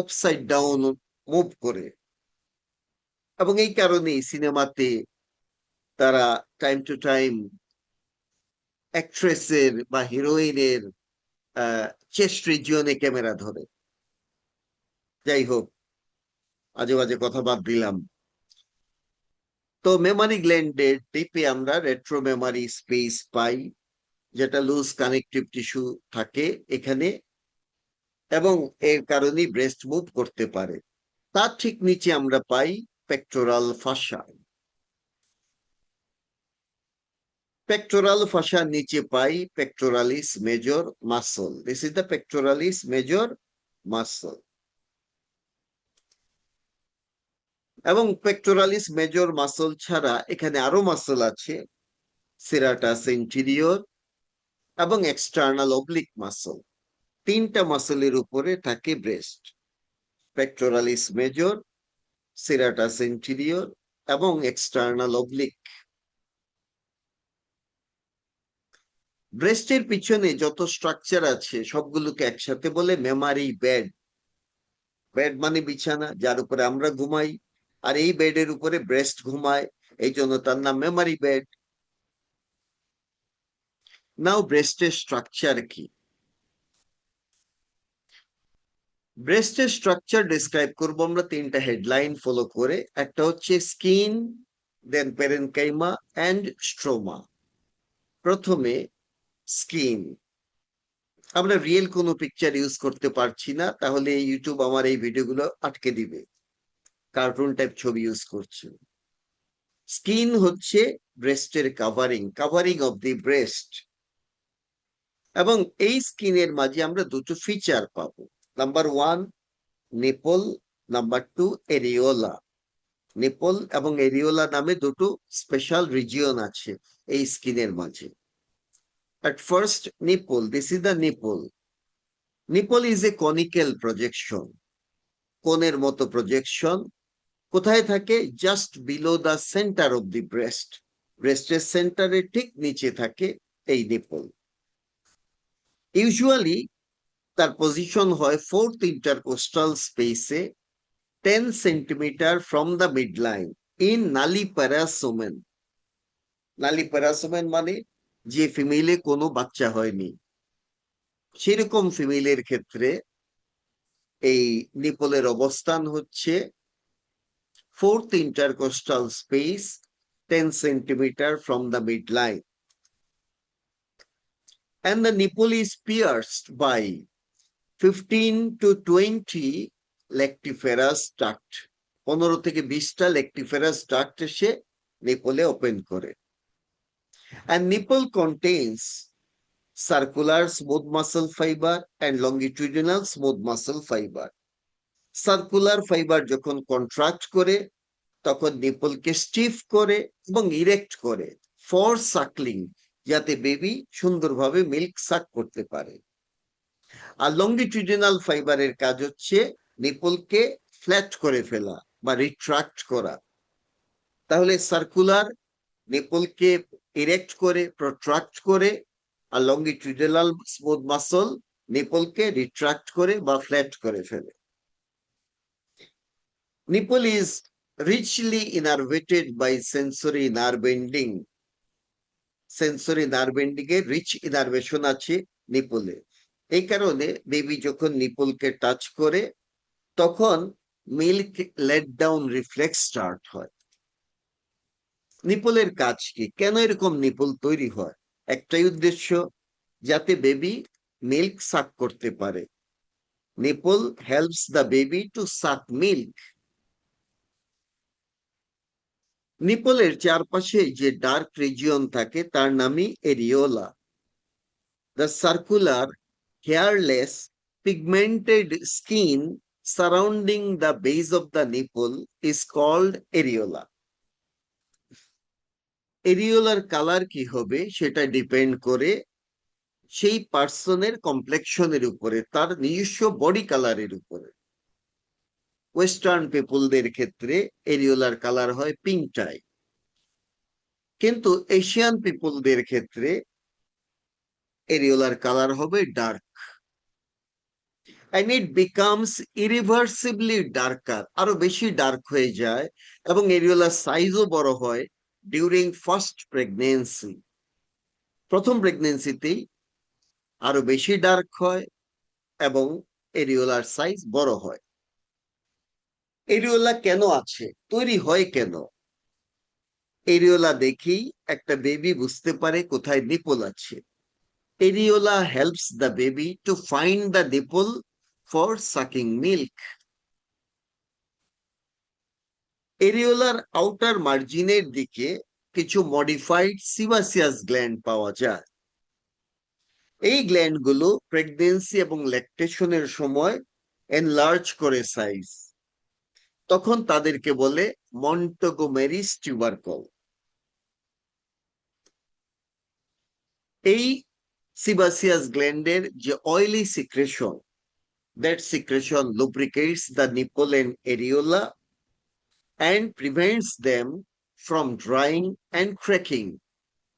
আপসাইড ডাউন মুভ করে, এবং এই কারণেই সিনেমাতে তারা টাইম টু টাইম অ্যাক্ট্রেসের বা হিরোইনের চেস্ট রিজিয়নে ক্যামেরা ধরে। যাই হোক, আজে বাজে কথা বাদ দিলাম। তো মেমারি গ্ল্যান্ডের টিপে আমরা রেট্রো মেমারি স্পেস পাই, যেটা লুজ কানেকটিভ টিস্যু থাকে এখানে, এবং এর কারণেই ব্রেস্ট মুভ করতে পারে। তার ঠিক নিচে আমরা পাই পেক্টোরাল ফাসা। পেক্টোরাল ফাসার নিচে পাই pectoralis major muscle. This is the pectoralis major muscle. এবং পেক্টোরালিস মেজর মাসল ছাড়া এখানে আরো মাসল আছে, সেরাটাস ইন্টেরিয়র এবং এক্সটার্নাল অবলিক মাসল। তিনটা মাসলের উপরে থাকে breast: pectoralis major, serratus anterior এবং এক্সটার্নাল অবলিক। ব্রেস্টের পিছনে যত স্ট্রাকচার আছে সবগুলোকে একসাথে বলে মেমারি বেড। বেড মানে বিছানা, যার উপরে আমরা ঘুমাই, আর এই বেডের উপরে ব্রেস্ট ঘুমায়, এই জন্য তার নাম মেমারি বেড। নাও ব্রেস্টের স্ট্রাকচার কি? ব্রেস্টের স্ট্রাকচার ডিসক্রাইব করবো আমরা তিনটা হেডলাইন ফলো করে। একটা হচ্ছে skin, then parenchyma and stroma. প্রথমে স্কিন। আমরা রিয়েল কোনো পিকচার ইউজ করতে পারছি না, তাহলে ইউটিউব আমার এই ভিডিওগুলো আটকে দিবে, কার্টুন টাইপ ছবি ইউজ করছে। স্কিন হচ্ছে ব্রেস্টের covering, covering of the breast. এবং এই স্কিনের মাঝে আমরা দুটো ফিচার পাবো। Number one nipple, number two areola. Nipple এবং এরিওলা নামে দুটো স্পেশাল রিজিয়ন আছে এই স্কিনের মাঝে। At first, nipple. This is the nipple. Nipple is a conical projection. কোণের মতো প্রজেকশন। কোথায় থাকে? Just below the centre of the breast. ব্রেস্টের সেন্টারে ঠিক নিচে থাকে এই নিপল। ইউজুয়ালি তার পজিশন হয় ফোর্থ ইন্টারকোস্টাল স্পেসে, 10 centimetre from the mid line in nulliparous women. Nulliparous women মানে যে ফিমেলে কোনো বাচ্চা হয়নি, সেরকম ফিমেলের ক্ষেত্রে এই নিপলের অবস্থান হচ্ছে 4th intercostal space 10 centimeter from the midline, and the nipple is pierced by 15 to 20 lectiferous duct. 15 থেকে 20টা lectiferous duct এসে নিপলে ওপেন করে। And nipple contains circular smooth muscle fiber and longitudinal smooth muscle fiber. Circular fibre যখন contract করে তখন নিপলকে স্টিফ করে এবং erect করে for suckling, যাতে বেবি সুন্দরভাবে মিল্ক সাক করতে পারে। আর লংগিটিউডিনাল ফাইবারের কাজ হচ্ছে নিপলকে ফ্ল্যাট করে ফেলা বা রিট্রাক্ট করা। তাহলে সার্কুলার নিপলকে ইরেক্ট করে প্রট্রাক্ট করে, আর লংগিটিউডিনাল স্মুথ মাসল নিপলকে রিট্রাক্ট করে বা ফ্ল্যাট করে ফেলে। Nipple is richly innervated by sensory nerve ending. Sensory nerve ending এর রিচ ইনারভেশন আছে নিপলে। এই কারণে বেবি যখন নিপলকে টাচ করে তখন milk let down reflex start হয়। নিপলের কাজ কি, কেন এরকম নিপল তৈরি হয়? একটাই উদ্দেশ্য, যাতে বেবি মিল্ক সাক করতে পারে। Nipple helps the baby to suck milk. নিপলের চারপাশে যে ডার্ক রিজিয়ন থাকে তার নামই areola. The circular hairless pigmented skin surrounding the base of the nipple is called areola. Areolar colour কি হবে সেটা ডিপেন্ড করে সেই পার্সনের কমপ্লেক্সনের উপরে, তার নিজস্ব বডি কালারের উপরে। ওয়েস্টার্ন পিপলদের ক্ষেত্রে এরিওলার কালার হয় পিঙ্ক টাইপ, কিন্তু এশিয়ান পিপলদের ক্ষেত্রে এরিওলার কালার হবে dark. And it becomes irreversibly darker, আরো বেশি ডার্ক হয়ে যায়, এবং এরিওলার সাইজও বড় হয় ডিউরিং ফার্স্ট প্রেগনেন্সি। প্রথম প্রেগনেন্সিতেই আরো বেশি ডার্ক হয় এবং এরিওলার সাইজ বড় হয়। এরিওলা কেন আছে, তৈরি হয় কেন? এরিওলা দেখেই একটা বেবি বুঝতে পারে কোথায় নিপল আছে। Areola helps the baby to find the nipple for sucking milk. এরিওলার আউটার মার্জিনের দিকে কিছু মডিফাইড সিবাসিয়াস গ্ল্যান্ড পাওয়া যায়। এই গ্ল্যান্ডগুলো প্রেগনেন্সি এবং ল্যাকটেশনের সময় এনলার্জ করে সাইজ, তখন তাদেরকে বলে মন্টগোমেরিস টিউবারকল। এই সিবাসিয়াস গ্ল্যান্ডের যে oily secretion, that secretion lubricates the nipple and areola and prevents them from drying and cracking.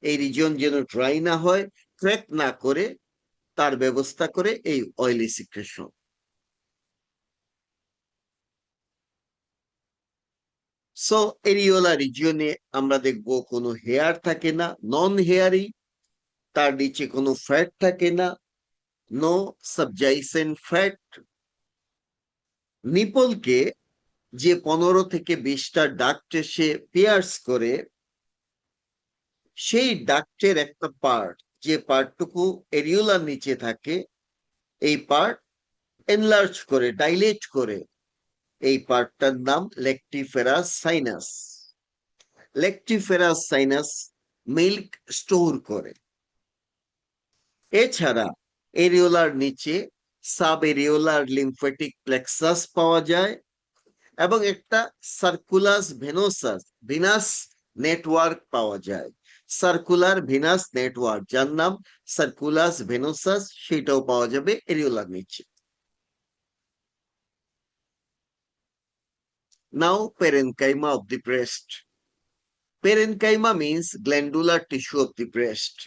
এই রিজন যেন ড্রাই না হয়, ক্র্যাক না করে, তার ব্যবস্থা করে এই অয়েলি সিক্রেশন। সো এরিওলা রিজিয়নে আমরা দেখব কোনো হেয়ার থাকে না, নন হেয়ারি। তার নিচে কোনো ফ্যাট থাকে না, নো সাবজাইসেন্ট ফ্যাট। নিপলকে যে 15 থেকে 20টা ডাক্ট এসে পিয়ার্স করে, সেই ডাক্টের একটা পার্ট, যে পার্টটুকু এরিওলার নিচে থাকে, এই পার্ট এনলার্জ করে, ডাইলেট করে, এই পার্টটার নাম লেকটিফেরাস সাইনাস। লেকটিফেরাস সাইনাস মিল্ক স্টোর করে। এছাড়া এরিওলার নিচে সাব এরিওলার লিম্ফেটিক প্লেক্সাস পাওয়া যায় এবং একটা সার্কুলাস ভেনোসাস ভিনাস নেটওয়ার্ক পাওয়া যায়। সার্কুলার ভিনাস নেটওয়ার্ক, যার নাম সার্কুলাস ভেনোসাস, সেটাও পাওয়া যাবে এরিওলার নিচে। Now parenchyma of the breast. Parenchyma means glandular tissue of the breast.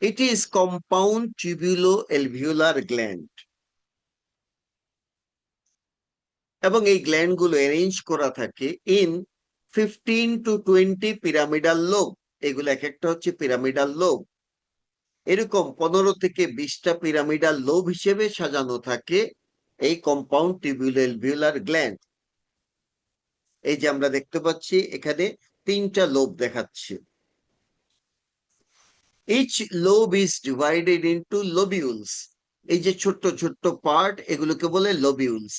It is compound tubulo-alveolar gland. এবং এই গ্ল্যান্ডগুলো অ্যারেঞ্জ করা থাকে ইন 15 to 20 পিরামিডাল লোব। এগুলো এক একটা হচ্ছে পিরামিডাল লোব। এরকম 15 থেকে 20টা পিরামিডাল লোব হিসেবে সাজানো থাকে এই কম্পাউন্ড টিবিউলো-অ্যালভিওলার গ্ল্যান্ড। এই যে আমরা দেখতে পাচ্ছি এখানে 3টা লোব দেখাচ্ছে। Each lobe is divided into lobules. এই যে ছোট্ট ছোট্ট পার্ট, এগুলোকে বলে লোবিউলস।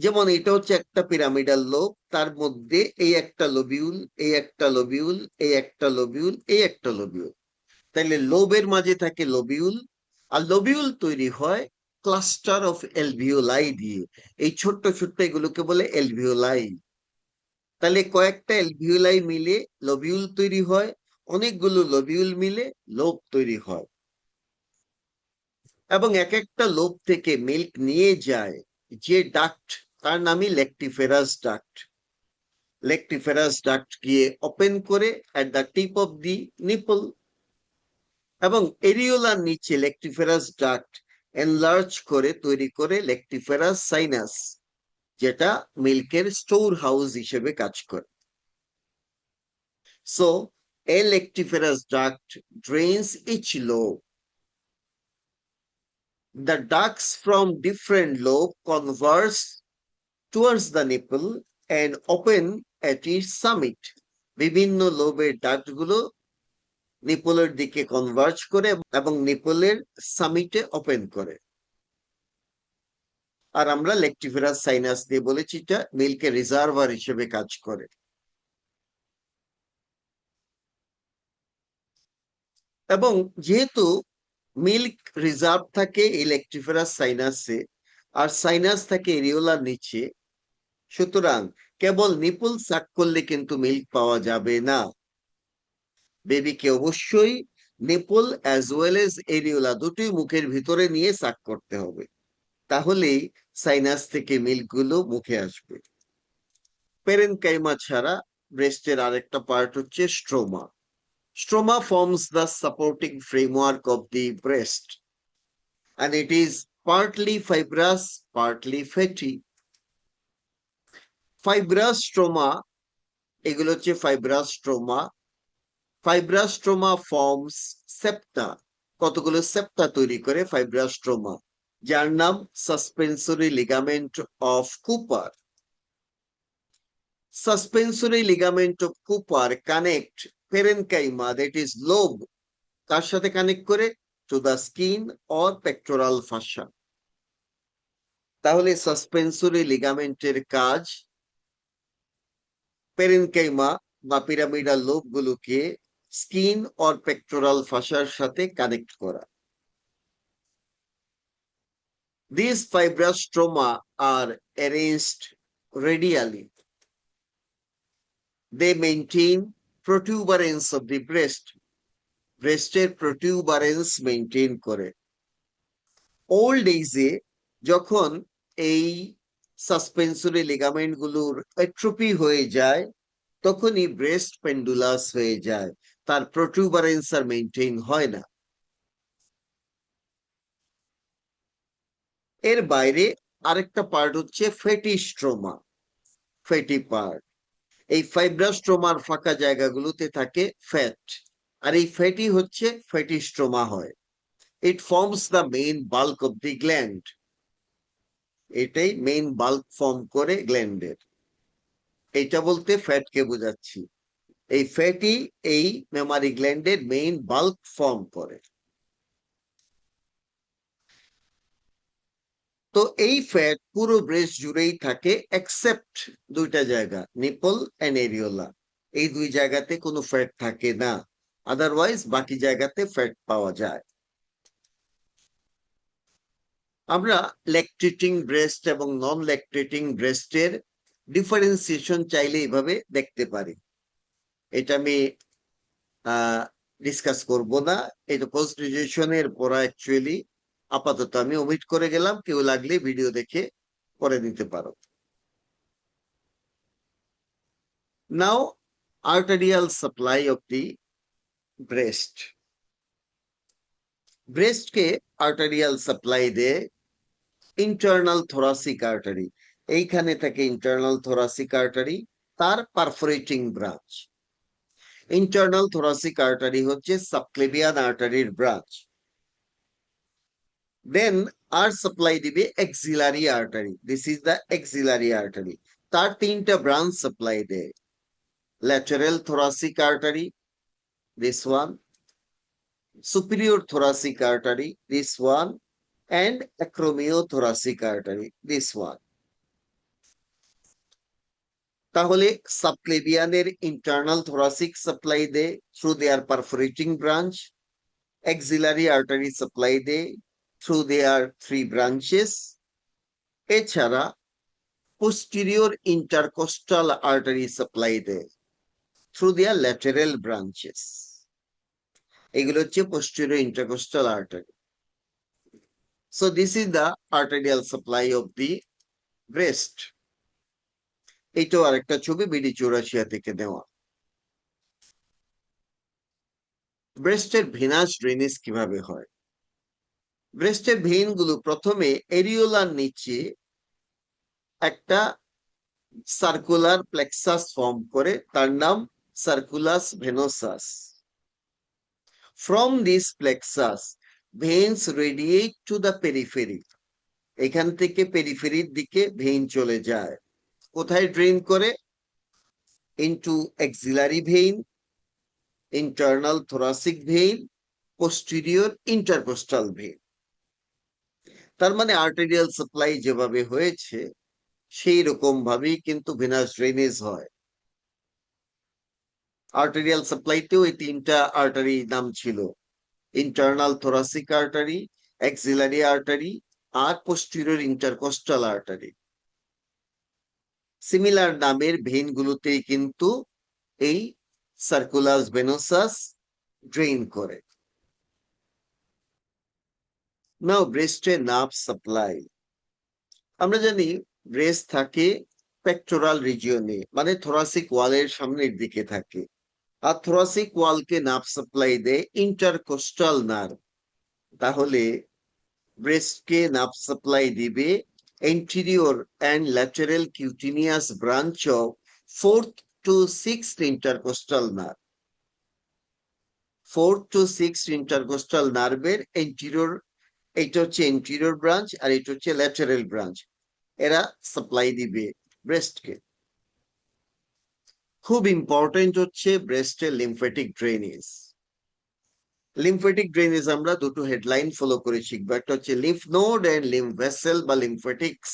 যেমন এটা হচ্ছে একটা পিরামিডাল লোব, তার মধ্যে এই একটা লোবিউল, এই একটা লোবিউল, এই একটা লোবিউল, এই একটা লোবিউল। তাইলে লোবের মাঝে থাকে লোবিউল, আর লোবিউল তৈরি হয় ক্লাস্টার অফ এলভিওলাই দিয়ে। এই ছোট্ট ছোট্ট এগুলোকে বলে এলভিওলাই। তাহলে কয়েকটা এলভিওলাই মিলে লোবিউল তৈরি হয়, অনেকগুলো লোবিউল মিলে লোব তৈরি হয়, এবং এক একটা লোব থেকে মিল্ক নিয়ে যায় যে ডাক্ট, তার নামই লেকটিফেরাস ডাক্ট। লেকটিফেরাস ডাক্ট গিয়ে ওপেন করে at the tip of the nipple, এবং এরিওলার নিচে লেকটিফেরাস ডাক্ট এনলার্জ করে তৈরি করে লেকটিফেরাস সাইনাস, যেটা মিল্কের স্টোর হাউস হিসেবে কাজ করে। So a lectiferous duct drains each lobe. The ducts from different lobe converge towards the nipple and open at its summit. বিভিন্ন লোবের ডাক্ট গুলো নিপলের দিকে কনভার্জ করে এবং নিপলের সামিটে ওপেন করে। আর আমরা লেকটিফেরাস সাইনাস দিয়ে বলেছি এটা মিল্কের রিজার্ভার হিসেবে কাজ করে। এবং যেহেতু মিল্ক রিজার্ভ থাকে এই লেকটিফেরাস সাইনাসে, আর সাইনাস থাকে এরিওলার নিচে, সুতরাং কেবল নিপল সাক করলে কিন্তু মিল্ক পাওয়া যাবে না। বেবিকে অবশ্যই nipple as well as areola দুটোই মুখের ভিতরে নিয়ে সাক করতে হবে, তাহলেই সাইনাস থেকে মিল্ক গুলো মুখে আসবে। পেরেনকাইমা ছাড়া ব্রেস্টের আরেকটা পার্ট হচ্ছে stroma. Stroma forms the supporting framework of the breast, and it is partly fibrous, partly fatty. Fibrous stroma, এগুলো হচ্ছে fibrous stroma. Fibrous stroma forms septa. কতগুলো সেপ্টা তৈরি করে fibrous stroma, যার নাম suspensory ligament of Cooper. Suspensory ligament of Cooper connect parenchyma, that is lobe, কার সাথে connect করে? To the skin or pectoral ফাসা। তাহলে সাসপেন্সরি লিগামেন্টের কাজ পেরেনকাইমা বা পিরামিডাল লোব গুলোকে স্কিন অর পেক্টোরাল ফাসার সাথে কানেক্ট করা। These fibrous stroma are arranged radially. They maintain protuberance of the breast. ব্রেস্টের protuberance maintain করে। ওল্ড এজে যখন এই সাসপেন্সরি লিগামেন্ট গুলোর এট্রোপি হয়ে যায়, তখনই ব্রেস্ট পেন্ডুলাস হয়ে যায়, তার প্রোটিউবারেন্স আর মেনটেন হয় না। এর বাইরে আরেকটা পার্ট হচ্ছে ফ্যাটি স্ট্রোমা, ফ্যাটি পার্ট। এই ফাইব্রাস স্ট্রোমার ফাঁকা জায়গাগুলোতে থাকে ফ্যাট, আর এই ফ্যাটি হচ্ছে ফ্যাটি স্ট্রোমা হয়। It forms the main bulk of the gland. এটাই মেইন বাল্ক ফর্ম করে গ্ল্যান্ডের। এটা বলতে ফ্যাটকে বোঝাচ্ছি। এই ফ্যাটি এই মেমারি গ্ল্যান্ডের মেইন বাল্ক ফর্ম করে। তো এই ফ্যাট পুরো ব্রেস্ট জুড়েই থাকে এক্সেপ্ট দুইটা জায়গা, নিপল এন্ড এরিওলা। এই দুই জায়গাতে কোনো ফ্যাট থাকে না, আদারওয়াইজ বাকি জায়গাতে ফ্যাট পাওয়া যায়। আমরা ল্যাকটেটিং ব্রেস্ট এবং নন ল্যাকটেটিং ব্রেস্টের ডিফারেন্সিয়েশন চাইলে এইভাবে দেখতে পারি। এটা আমি ডিসকাস করব না, এটা পোস্ট গ্রাজুয়েশনের পড়া অ্যাকচুয়ালি, আপাতত আমি ওমিট করে গেলাম, কেউ লাগলে ভিডিও দেখে পরে নিতে পারো। Now arterial supply of the breast. ব্রেস্টকে আর্টারিয়াল সাপ্লাই দেয় ইন্টারনাল থোরাসিক আর্টারি। এইখানে থাকে ইন্টারনাল থোরাসিক আর্টারি, তার perforating branch. Internal thoracic artery হচ্ছে সাবক্লেভিয়ান আর্টারির ব্রাঞ্চ। দেন আর সাপ্লাই দিবে axillary artery, this is the axillary artery. তার তিনটা ব্রাঞ্চ সাপ্লাই দেয়, lateral thoracic artery, this one, superior thoracic artery, this one, and acromiothoracic artery, this one. তাহলে সাবক্লেভিয়ানের internal thoracic supply দেয় through দেয়ার perforating branch, axillary artery supply দেয় through দেয়ার three branches, এছাড়া posterior intercostal artery supply দেয় through দেয়ার lateral branches. এগুলো হচ্ছে posterior intercostal artery. So this is the arterial supply of the breast. এইটাও আরেকটা ছবি BD Chaurasia থেকে দেওয়া। ব্রেস্টের ভেনাস ড্রেনেজ কিভাবে হয়? ব্রেস্টের ভেইন গুলো প্রথমে এরিওলার নিচে একটা সার্কুলার প্লেক্সাস ফর্ম করে, তার নাম circulus venosus. From this plexus veins radiate to the periphery, এখান থেকে পেরিফেরির দিকে ভেইন চলে যায়। কোথায় ড্রেন করে? Into axillary vein, internal thoracic vein, posterior intercostal vein. তার মানে আর্টেরিয়াল সাপ্লাই যেভাবে হয়েছে সেই রকম ভাবেই কিন্তু ভেনাস ড্রেনেজ হয়। আর্টেরিয়াল সাপ্লাইতেও এই তিনটা আর্টারি নাম ছিল, internal thoracic artery, axillary artery, আর পোস্টেরিয়র ইন্টারকোস্টাল আর্টারি। সিমিলার নামের ভেইন গুলোতেই কিন্তু এই সার্কুলাস ভেনোসাস ড্রেন করে। নাও ব্রেস্টের নার্ভ সাপ্লাই। আমরা জানি ব্রেস্ট থাকে পেক্টোরাল রিজিয়নে, মানে থোরাসিক ওয়ালের সামনের দিকে থাকে, আর থোরাসিক ওয়ালকে নার্ভ সাপ্লাই দেয় ইন্টারকোস্টাল নার্ভ। তাহলে ব্রেস্টকে নার্ভ সাপ্লাই দিবে anterior and lateral cutaneous branch of fourth to sixth intercostal nerve. Fourth to sixth intercostal নার্ভের এন্টেরিয়র, এইটা হচ্ছে এন্টেরিয়র ব্রাঞ্চ আর এটা হচ্ছে ল্যাটারাল ব্রাঞ্চ, এরা সাপ্লাই দিবে ব্রেস্টকে। খুব ইম্পর্টেন্ট হচ্ছে ব্রেস্টের লিম্ফেটিক ড্রেনেজ। লিম্ফেটিক ড্রেনেজ আমরা দুটো হেডলাইন ফলো করে শিখবো, একটা হচ্ছে lymph node and lymph vessel বা লিম্ফেটিক্স।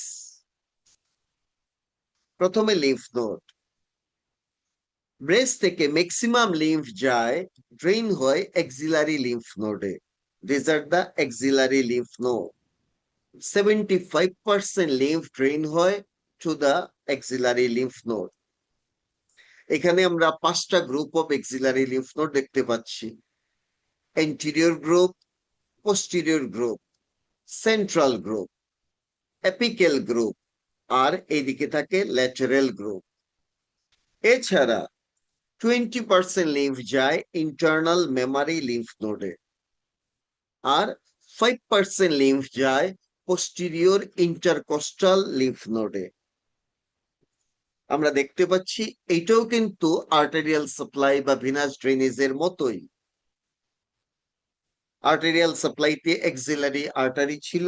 প্রথমে লিম্ফ নোড। ব্রেস্ট থেকে ম্যাক্সিমাম লিম্ফ যায়, ড্রেন হয় এক্সিলারি লিম্ফ নোডে, this are the axillary lymph node. 75% lymph drain হয় to the axillary lymph node. এখানে আমরা পাঁচটা group of axillary lymph node দেখতে পাচ্ছি, anterior group, posterior group, central group, apical group, আর এইদিকে থাকে ল্যাটারাল গ্রুপ। এছাড়া 20% লিম্ফ যায় ইন্টারনাল মেমারি লিম্ফ নোডে, আর 5% লিম্ফ যায় পোস্টেরিয়র ইন্টারকোস্টাল লিম্ফ নোডে। আমরা দেখতে পাচ্ছি এইটাও কিন্তু আর্টেরিয়াল সাপ্লাই বা ভিনাস ড্রেনেজের মতোই। আর্টেরিয়াল সাপ্লাইতে এক্সিলারি আর্টারি ছিল,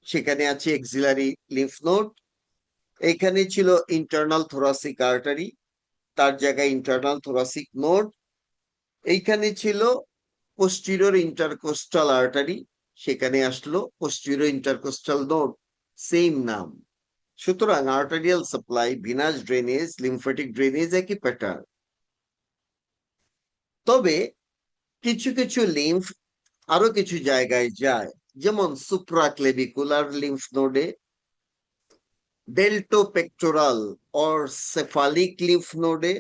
সেখানে আছে এক্সিলারি লিম্ফ নোড। এখানে ছিল ইন্টারনাল থোরাসিক আর্টারি, তার জায়গায় ইন্টারনাল থোরাসিক নোড। এইখানে ছিল পোস্টেরিয়র ইন্টারকোস্টাল আর্টারি, সেখানে আসলো পোস্টেরিয়র ইন্টারকোস্টাল নোড, সেম নাম। সুতরাং arterial supply, Venus drainage, lymphatic drainage একই প্যাটার্ন। তবে কিছু কিছু লিম্ফ আরো কিছু জায়গায় যায়, যেমন সুপ্রাক্লেভিকুলার লিম্ফ নোডে, ডেল্টোপেক্টোরাল অর সেফালিক লিম্ফ নোডে।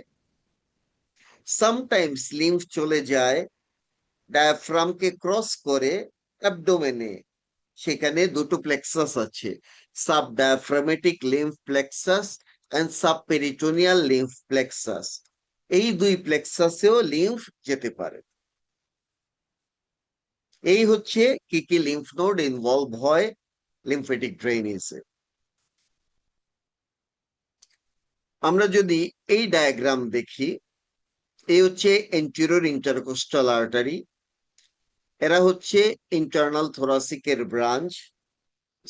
সামটাইমস লিম্ফ চলে যায় ডায়াফ্রামকে ক্রস করে অ্যাবডোমেনে, সেখানে দুটো প্লেক্সাস আছে, subdiaphragmatic lymph plexus and subperitoneal lymph plexus. এই দুই প্লেক্সাসেও লিম্ফ যেতে পারে। এই হচ্ছে কি কি লিম্ফ নোড ইনভলভ হয় লিম্ফেটিক ড্রেনেজে। আমরা যদি এই ডায়াগ্রাম দেখি, এই হচ্ছে এন্টেরিয়র ইন্টারকোস্টাল আর্টারি, এরা হচ্ছে ইন্টারনাল থোরাসিকের ব্রাঞ্চ।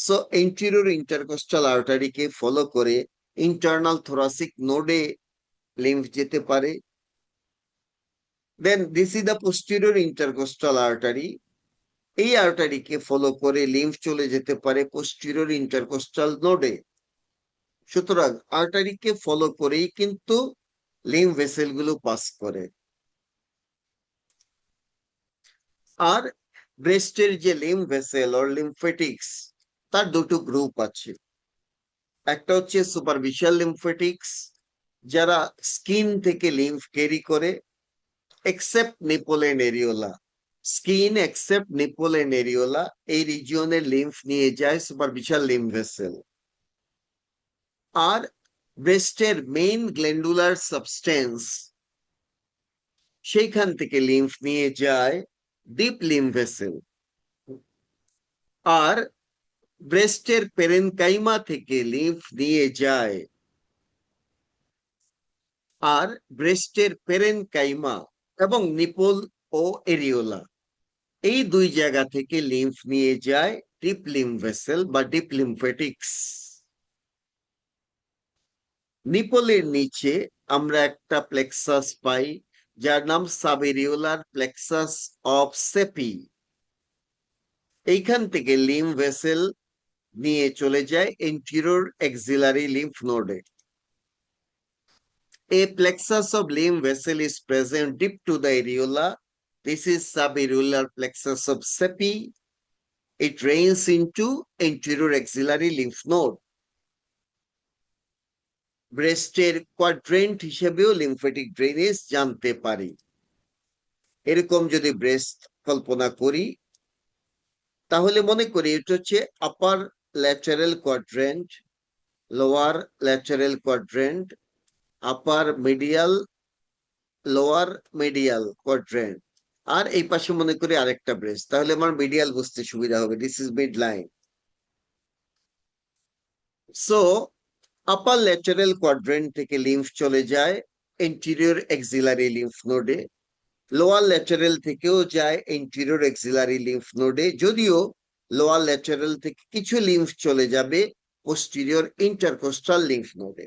সো এন্টেরিয়র ইন্টারকোস্টাল আর্টারিকে ফলো করে ইন্টারনাল থোরাসিক নোডে লিম্ফ যেতে পারে। Then this is the posterior intercostal artery. এই আর্টারিকে ফলো করে লিম্ফ চলে যেতে পারে পোস্টেরিয়র ইন্টারকোস্টাল নোডে। সুতরাং আর্টারিকে ফলো করেই কিন্তু লিম্ফ ভেসেল গুলো পাস করে। আর ব্রেস্টের যে লিম্ফ ভেসেল অর লিম্ফেটিক্স, তার দুটো গ্রুপ আছে। একটা হচ্ছে সুপারফিশিয়াল লিম্ফেটিক্স, যারা স্কিন থেকে লিম্ফ ক্যারি করে, except nipple and areola. Skin except nipple and areola এই রিজিয়নের লিম্ফ নিয়ে যায় সুপারফিশিয়াল লিম্ফ ভেসেল। আর ব্রেস্টের মেইন গ্ল্যান্ডুলার সাবস্টেন্স, সেইখান থেকে লিম্ফ নিয়ে যায় ডিপ লিম্ফ ভেসেল। আর ব্রেস্টের পেরেনকাইমা থেকে লিম্ফ নিয়ে যায়, আর ব্রেস্টের পেরেনকাইমা এবং নিপল ও এরিওলা এই দুই জায়গা থেকে লিম্ফ নিয়ে যায় ডিপ লিম্ফ ভেসেল বা ডিপ লিম্ফেটিক্স। নিপলের নিচে আমরা একটা প্লেক্সাস পাই, যার নাম সাবেরিওলার প্লেক্সাস অফ সেপি। এইখান থেকে লিম্ফ ভেসেল নিয়ে চলে যায় এন্টেরিয়র এক্সিলারি লিম্ফ নোডে। A plexus of lymph vessel is present deep to the areola. This is subareolar plexus of Seppi. It drains into anterior axillary lymph node. ব্রেস্টের quadrant হিসেবেও lymphatic drainage জানতে পারি। এরকম যদি ব্রেস্ট কল্পনা করি, তাহলে মনে করি এটা হচ্ছে upper lateral quadrant, lower lateral quadrant, upper medial, lower medial quadrant. আর এই পাশে মনে করি আরেকটা ব্রেস্ট, তাহলে আমার মিডিয়াল বুঝতে সুবিধা হবে। This is mid line. So upper lateral quadrant থেকে লিম্ফ চলে যায় এন্টেরিয়র এক্সিলারি লিম্ফ নোডে। লোয়ার ল্যাটারাল থেকেও যায় এন্টেরিয়র এক্সিলারি লিম্ফ নোডে, যদিও লোয়ার ল্যাটারাল থেকে কিছু লিম্ফ চলে যাবে পোস্টেরিয়র ইন্টারকোস্টাল লিম্ফ নোডে।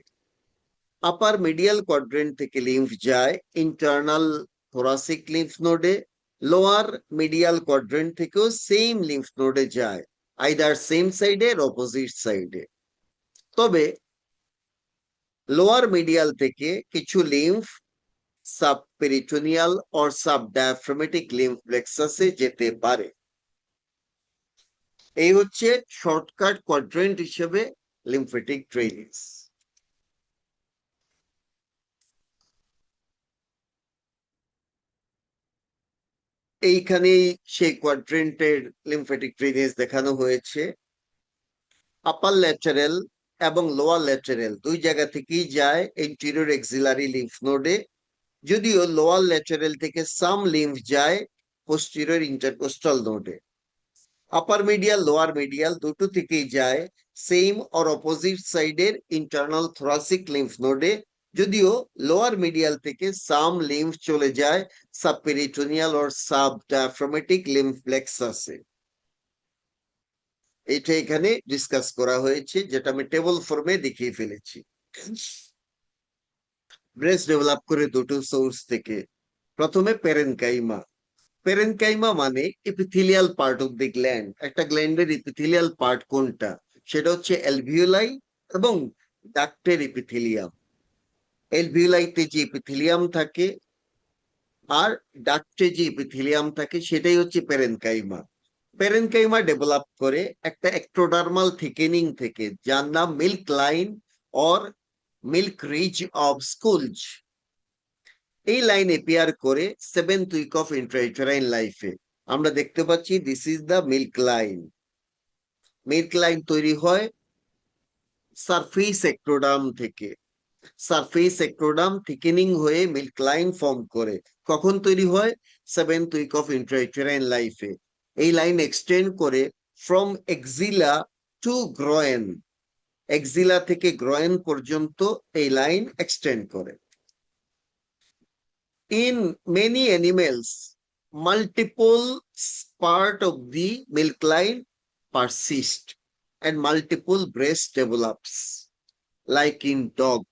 আপার মিডিয়াল কোয়াড্রেন্ট থেকে লিম্ফ যায় ইন্টারনাল থোরাসিক লিম্ফ নোডে। লোয়ার মিডিয়াল কোয়াড্রেন্ট থেকেও সেম লিম্ফ নোডে যায়, আইদার সেম সাইডে অপোজিট সাইডে। তবে লোয়ার মিডিয়াল থেকে কিছু লিম্ফ সাবপেরিটোনিয়াল অর সাবডায়াফ্রামেটিক লিম্ফ প্লেক্সাসে যেতে পারে। এই হচ্ছে শর্টকাট কোয়াড্রেন্ট হিসেবে লিম্ফেটিক ড্রেনেজ। এইখানেই সেই কোয়াড্রেন্টের লিম্ফেটিক ড্রেনেজ দেখানো হয়েছে। আপার ল্যাটারাল এবং লোয়ার ল্যাটারাল দুই জায়গা থেকেই যায় এন্টেরিয়র এক্সিলারি লিম্ফ নোডে, যদিও লোয়ার ল্যাটারাল থেকে সাম লিম্ফ যায় পোস্টেরিয়র ইন্টারকোস্টাল নোডে। আপার মিডিয়াল লোয়ার মিডিয়াল দুটো থেকেই যায় সেম অর অপোজিট সাইডের ইন্টারনাল থোরাসিক লিম্ফ নোডে, যদিও লোয়ার মিডিয়াল থেকে সাম লিম্ফ চলে যায় সাবপেরিটোনিয়াল অর সাবডায়াফ্রামেটিক লিম্ফ প্লেক্সাসে। এটা এখানে ডিসকাস করা হয়েছে, যেটা আমি টেবল ফর্মে দেখিয়ে ফেলেছি। ব্রেস্ট ডেভেলপ করে দুটো সোর্স থেকে। প্রথমে প্যারেনকাইমা। প্যারেনকাইমা মানে epithelial part of the gland. একটা গ্ল্যান্ডের এপিথেলিয়াল পার্ট কোনটা, সেটা হচ্ছে অ্যালভিওলাই এবং ডাক্টের এপিথেলিয়াম। অ্যালভিওলাইতে যে এপিথেলিয়াম থাকে আর ডাক্টে যে এপিথেলিয়াম থাকে, সেটাই হচ্ছে প্যারেনকাইমা। প্যারেনকাইমা ডেভেলপ করে একটা এক্টোডার্মাল থিকেনিং থেকে, যার নাম milk line or milk ridge of Schultze. এই লাইন এপিয়ার করে সেভেন্থ উইক অফ ইন্ট্রাইউটেরাইন লাইফে। আমরা দেখতে পাচ্ছি this is the milk line. Milk line তৈরি হয় সারফেস এক্টোডার্ম থেকে। সারফেস এক্টোডার্ম থিকেনিং হয়ে মিল্ক লাইন ফর্ম করে। কখন তৈরি হয়? সেভেন্থ উইক অফ ইন্ট্রাইউটেরাইন লাইফে। এই লাইন এক্সটেন্ড করে from axilla to groin. Axilla থেকে গ্রয়েন পর্যন্ত এই লাইন এক্সটেন্ড করে। In many animals, multiple part of the milk line persist and multiple breast develops like in dog.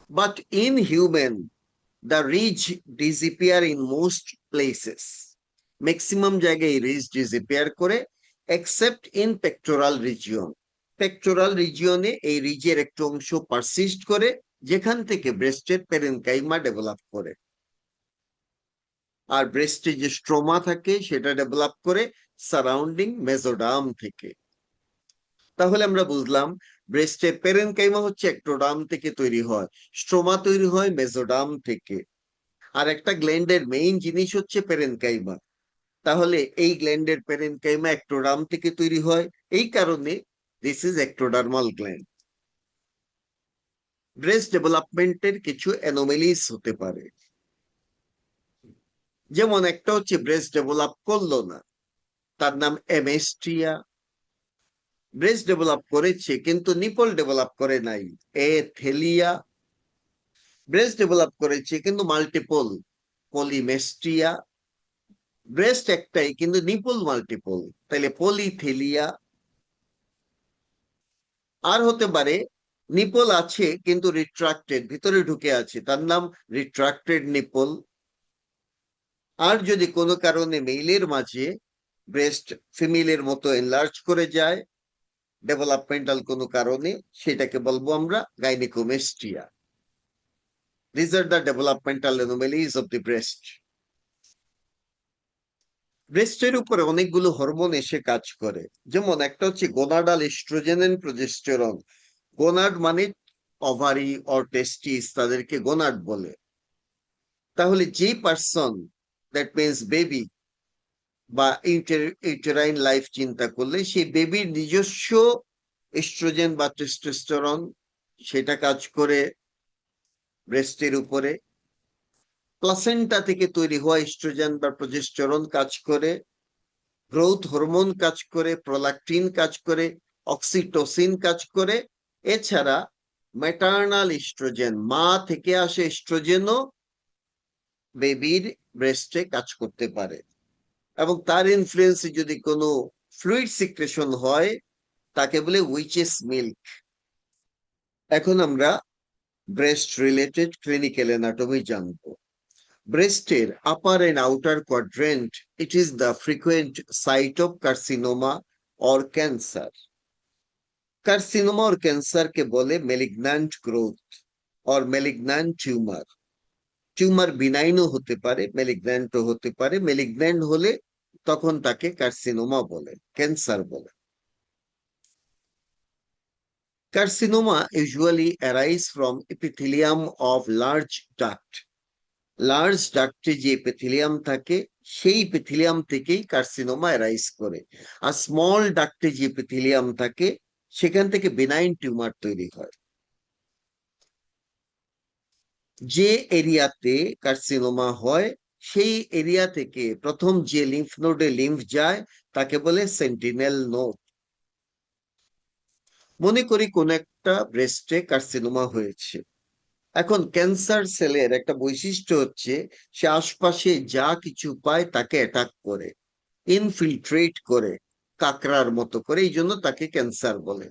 But in human, the ridge disappear in most places. Maximum জায়গায় ridge disappear করে except in pectoral region. Pectoral regione এই রিজের একটু অংশ persist করে যেখান থেকে ব্রেস্টের parenchyma develop করে। আর ব্রেস্টে যে স্ট্রোমা থাকে সেটা ডেভেলপ করে সারাউন্ডিং মেসোডার্ম থেকে। তাহলে আমরা বুঝলাম ব্রেস্টের পেরেনকাইমা হচ্ছে একটোডার্ম থেকে তৈরি হয়, স্ট্রোমা তৈরি হয় মেসোডার্ম থেকে। আর একটা গ্ল্যান্ডের মেইন জিনিস হচ্ছে পেরেনকাইমা। তাহলে এই গ্ল্যান্ডের পেরেনকাইমা একটোডার্ম থেকে তৈরি হয়, এই কারণে this is ectodermal gland. Breast ডেভেলপমেন্টের কিছু অ্যানোমেলিস হতে পারে, যেমন একটা হচ্ছে ব্রেস্ট ডেভেলপ করলো না, তার নাম এমেস্ট্রিয়া। ব্রেস্ট ডেভেলপ করেছে কিন্তু নিপল ডেভেলপ করে নাই, এথেলিয়া। ব্রেস্ট ডেভেলপ করেছে কিন্তু মাল্টিপল, পলিমেস্ট্রিয়া। ব্রেস্ট একটাই কিন্তু নিপল মাল্টিপল, তাহলে পলিথেলিয়া। আর হতে পারে নিপল আছে কিন্তু রিট্রাক্টেড, ভিতরে ঢুকে আছে, তার নাম রিট্রাক্টেড নিপল। আর যদি কোনো কারণে মেইলের মাঝে ব্রেস্ট ফিমেলের মতো এনলার্জ করে যায় ডেভেলপমেন্টাল কোনো কারণে, সেটাকে বলবো আমরা গাইনিকোমেস্ট্রিয়া। These are the developmental anomalies of the breast. ব্রেস্টের উপরে অনেকগুলো হরমোন এসে কাজ করে, যেমন একটা হচ্ছে gonadal oestrogen and progesterone. Gonad মানে ওভারি অর টেস্টিস, তাদেরকে গোনাড বলে। তাহলে যে পার্সন, দ্যাট মিনস বেবি বা ইউটেরাইন লাইফ চিন্তা করলে, সেই বেবির নিজস্ব এস্ট্রোজেন বা টেস্টোস্টেরন সেটা কাজ করে ব্রেস্টের উপরে। প্লাসেন্টা থেকে তৈরি হওয়া এস্ট্রোজেন বা প্রজেস্টেরন কাজ করে, গ্রোথ হরমোন কাজ করে, প্রোল্যাকটিন কাজ করে, অক্সিটোসিন কাজ করে। এছাড়া ম্যাটার্নাল এস্ট্রোজেন, মা থেকে আসে এস্ট্রোজেনও বেবির ব্রেস্টে কাজ করতে পারে, এবং তার ইনফ্লুয়েন্সে যদি কোনো ফ্লুইড সিক্রেশন হয় তাকে বলে উইচেস মিল্ক। এখন আমরা ব্রেস্ট রিলেটেড ক্লিনিক্যাল অ্যানাটমি জানবো। Breasted upper and outer quadrant, it is the frequent site of carcinoma or cancer. Carcinoma or cancer के बोले malignant growth or malignant tumor. Tumour বিনাইনও হতে পারে, ম্যালিগন্যান্টও হতে পারে। ম্যালিগন্যান্ট হলে তখন তাকে কার্সিনোমা বলে, ক্যান্সার বলে। Carcinoma usually arise from epithelium of large duct. Large ডাক্টে যে এপিথেলিয়াম থাকে সেই এপিথেলিয়াম থেকেই কার্সিনোমা অ্যারাইজ করে। আর স্মল ডাক্টে যে এপিথেলিয়াম থাকে সেখান থেকে বেনাইন টিউমার তৈরি হয়। যে এরিয়াতে কার্সিনোমা হয় সেই এরিয়া থেকে প্রথম যে লিম্ফ নোডে লিম্ফ যায় তাকে বলে সেন্টিনেল নোড। মনে করি কোন একটা ব্রেস্টে কার্সিনোমা হয়েছে, এখন ক্যান্সার সেলের একটা বৈশিষ্ট্য হচ্ছে সে আশপাশে যা কিছু পায় তাকে অ্যাটাক করে, ইনফিলট্রেট করে, কাকড়ার মতো করে, এই জন্য তাকে ক্যান্সার বলে।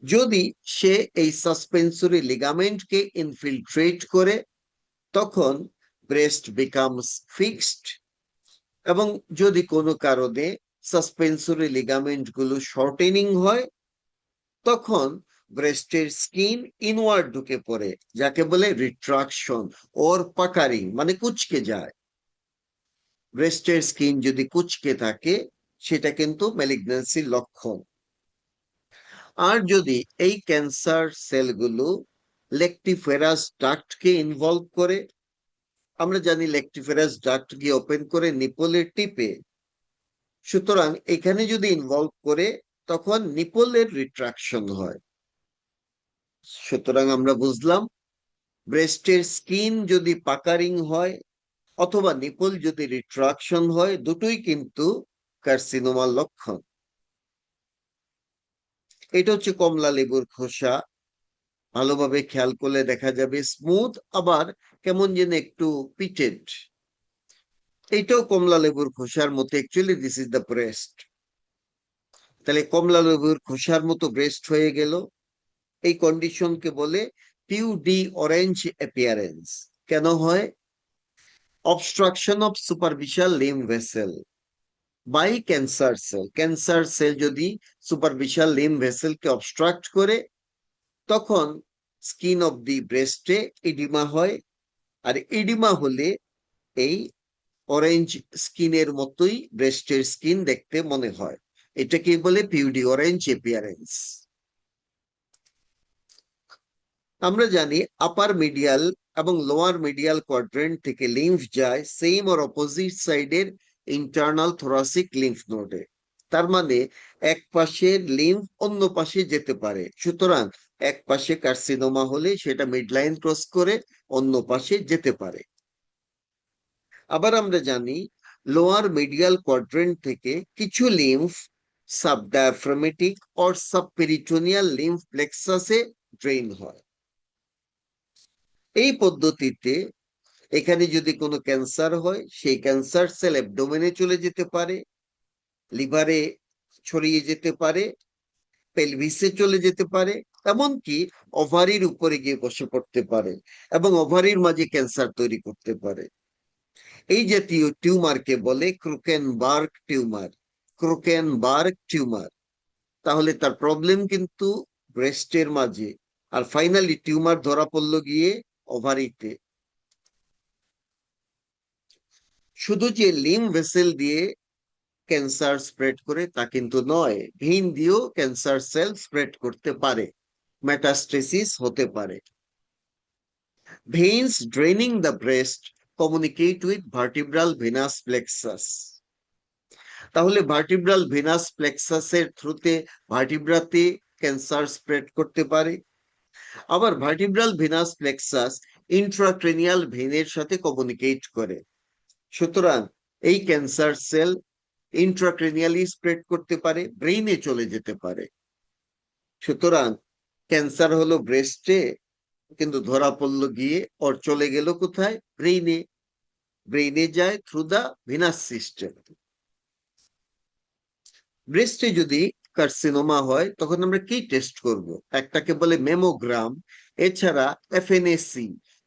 যদি সে এই সাসপেন্সরি লিগামেন্টকে ইনফিলট্রেট করে তখন ব্রেস্ট বিকামস ফিক্সড, এবং যদি কোনো কারণে সাসপেন্সরি লিগামেন্ট গুলো শর্টেনিং হয় তখন ব্রেস্টের স্কিন ইনওয়ার্ড ঢুকে পড়ে, যাকে বলে রিট্রাকশন ওর পাকারিং, মানে কুচকে যায়। ব্রেস্টের স্কিন যদি কুচকে থাকে সেটা কিন্তু ম্যালিগন্যান্সির লক্ষণ। আর যদি এই ক্যান্সার সেলগুলো লেকটিফেরাস ডাক্টকে ইনভলভ করে, আমরা জানি লেকটিফেরাস ডাক্ট গিয়ে ওপেন করে নিপলের টিপে, সুতরাং এখানে যদি ইনভলভ করে তখন নিপলের রিট্রাকশন হয়। সুতরাং আমরা বুঝলাম ব্রেস্টের স্কিন যদি পাকারিং হয় অথবা নিপল যদি রিট্রাকশন হয়, দুটোই কিন্তু কার্সিনোমার লক্ষণ। এটা হচ্ছে কমলা লেবুর খোসা, ভালোভাবে খেয়াল করলে দেখা যাবে স্মুথ, আবার কেমন যেন একটু পিটেড। এইটাও কমলা লেবুর খোসার মতো, actually this is the breast. তাহলে কমলা লেবুর খোসার মতো ব্রেস্ট হয়ে গেল। এই কন্ডিশনকে বলে পিউডি অরেঞ্জ অ্যাপিয়ারেন্স। কেন হয়? Obstruction of superficial lymph vessel by cancer cell. Cancer cell যদি সুপারফিশিয়াল লিম্ফ ভেসেলকে অবস্ট্রাক্ট করে, তখন স্কিন অফ দি ব্রেস্টে ইডিমা হয়। আর ইডিমা হলে এই অরেঞ্জ স্কিনের মতোই ব্রেস্টের স্কিন দেখতে মনে হয়। এটাকে বলে পিউডি অরেঞ্জ অ্যাপিয়ারেন্স। আমরা জানি আপার মিডিয়াল এবং লোয়ার মিডিয়াল কোয়াড্রেন্ট থেকে লিম্ফ যায় সেম অর অপোজিট সাইডের ইন্টারনাল থোরাসিক লিম্ফ নোডে। তার মানে এক পাশের লিম্ফ অন্য পাশে যেতে পারে। সুতরাং এক পাশে কার্সিনোমা হলে সেটা মিড লাইন ক্রস করে অন্য পাশে যেতে পারে। আবার আমরা জানি লোয়ার মিডিয়াল কোয়াড্রেন্ট থেকে কিছু লিম্ফ সাবডায়াফ্রামেটিক অর সাবপেরিটোনিয়াল লিম্ফ প্লেক্সাসে ড্রেন হয়। এই পদ্ধতিতে এখানে যদি কোনো ক্যান্সার হয়, সেই ক্যান্সার সেল অ্যাবডোমেনে চলে যেতে পারে, লিভারে ছড়িয়ে যেতে পারে, পেলভিসে চলে যেতে পারে, এমনকি ওভারির উপরে গিয়ে বসে পড়তে পারে এবং ওভারির মাঝে ক্যান্সার তৈরি করতে পারে। এই জাতীয় টিউমারকে বলে ক্রোকেনবার্গ টিউমার। ক্রোকেনবার্গ টিউমার। তাহলে তার প্রবলেম কিন্তু ব্রেস্টের মাঝে, আর ফাইনালি টিউমার ধরা পড়লো গিয়ে ওভারিতে। শুধু যে লিম্ফ ভেসেল দিয়ে ক্যান্সার স্প্রেড করে তা কিন্তু নয়, ভেইন দিয়েও ক্যান্সার সেল স্প্রেড করতে পারে, মেটাস্টেসিস হতে পারে। Veins draining the breast communicate with vertebral venous plexus. তাহলে ভার্টিব্রাল ভেনাস প্লেক্সাসের থ্রুতে ভার্টিব্রাতে ক্যান্সার স্প্রেড করতে পারে। আবার ভার্টিব্রাল ভেনাস প্লেক্সাস ইন্ট্রাক্রেনিয়াল ভেনের সাথে কমিউনিকেট করে। সুতরাং এই ক্যান্সার সেল ইন্ট্রাক্রেনিয়ালি স্প্রেড করতে পারে, ব্রেইনে চলে যেতে পারে। সুতরাং ক্যান্সার হলো ব্রেস্টে, কিন্তু ধরা পড়লো গিয়ে ওর চলে গেল কোথায়? ব্রেইনে। ব্রেইনে যায় থ্রু দা ভিনাস সিস্টেম। ব্রেস্টে যদি কার্সিনোমা হয় তখন আমরা কি টেস্ট করব? একটাকে বলে মেমোগ্রাম। এছাড়া FNAC,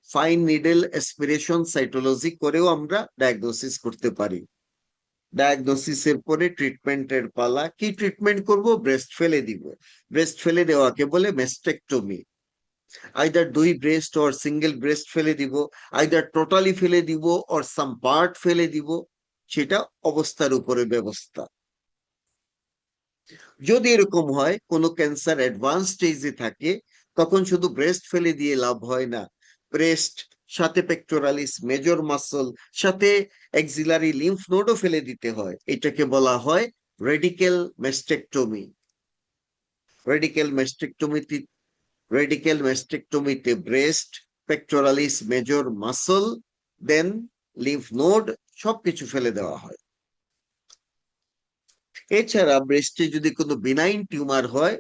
fine needle aspiration cytology করেও আমরা ডায়াগনোসিস করতে পারি। ডায়াগনোসিসের পরে ট্রিটমেন্টের পালা। কি ট্রিটমেন্ট করব? ব্রেস্ট ফেলে দিব। ব্রেস্ট ফেলে দেওয়াকে বলে ম্যাস্টেকটমি। আইদার দুই ব্রেস্ট অর সিঙ্গেল ব্রেস্ট ফেলে দিব, আইদার টোটালি ফেলে দিব অর সাম পার্ট ফেলে দিব, সেটা অবস্থার উপরে ব্যবস্থা। যদি এরকম হয় কোনো ক্যান্সার অ্যাডভান্স স্টেজে থাকে, তখন শুধু ব্রেস্ট ফেলে দিয়ে লাভ হয় না। ব্রেস্ট সাথে পেক্টোরালিস মেজর মাসল সাথে এক্সিলারি লিম্ফ নোডও ফেলে দিতে হয়। এটাকে বলা হয় রেডিক্যাল ম্যাস্টেকটমি। রেডিক্যাল ম্যাস্টেকটমিতে breast, pectoralis major muscle, then lymph node সবকিছু ফেলে দেওয়া হয়। এছাড়া ব্রেস্টে যদি কোনো বিনাইন টিউমার হয়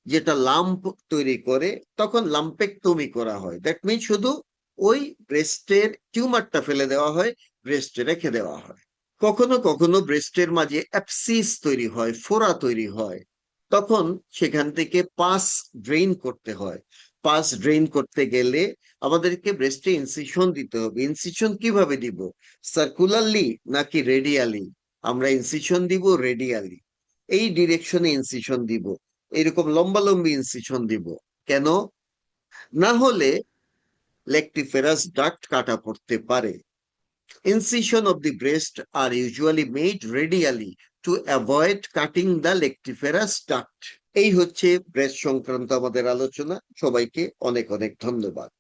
যেটা লাম্প তৈরি করে, তখন লাম্পেক্টমি করা হয়। দ্যাট মিন শুধু ওই ব্রেস্টের টিউমারটা ফেলে দেওয়া হয়, ব্রেস্টে রেখে দেওয়া হয়। কখনো কখনো ব্রেস্টের মাঝে অ্যাপসিস তৈরি হয়, ফোড়া তৈরি হয়, তখন সেখান থেকে পাস ড্রেইন করতে হয়। পাস ড্রেইন করতে গেলে আমাদেরকে ব্রেস্টে ইনসিশন দিতে হবে। ইনসিশন কিভাবে দিব? সার্কুলারলি নাকি রেডিয়ালি? আমরা ইনসিশন দিব রেডিয়ালি। এই ডিরেকশনে ইনসিশন দিব, এরকম লম্বা লম্বি ইনসিশন দিব। কেন? না হলে লেকটিফেরাস ডাক্ট কাটা পড়তে পারে। Incision of the breast are usually made radially to avoid cutting the lectiferous duct. এই হচ্ছে ব্রেস্ট সংক্রান্ত আমাদের আলোচনা। সবাইকে অনেক অনেক ধন্যবাদ।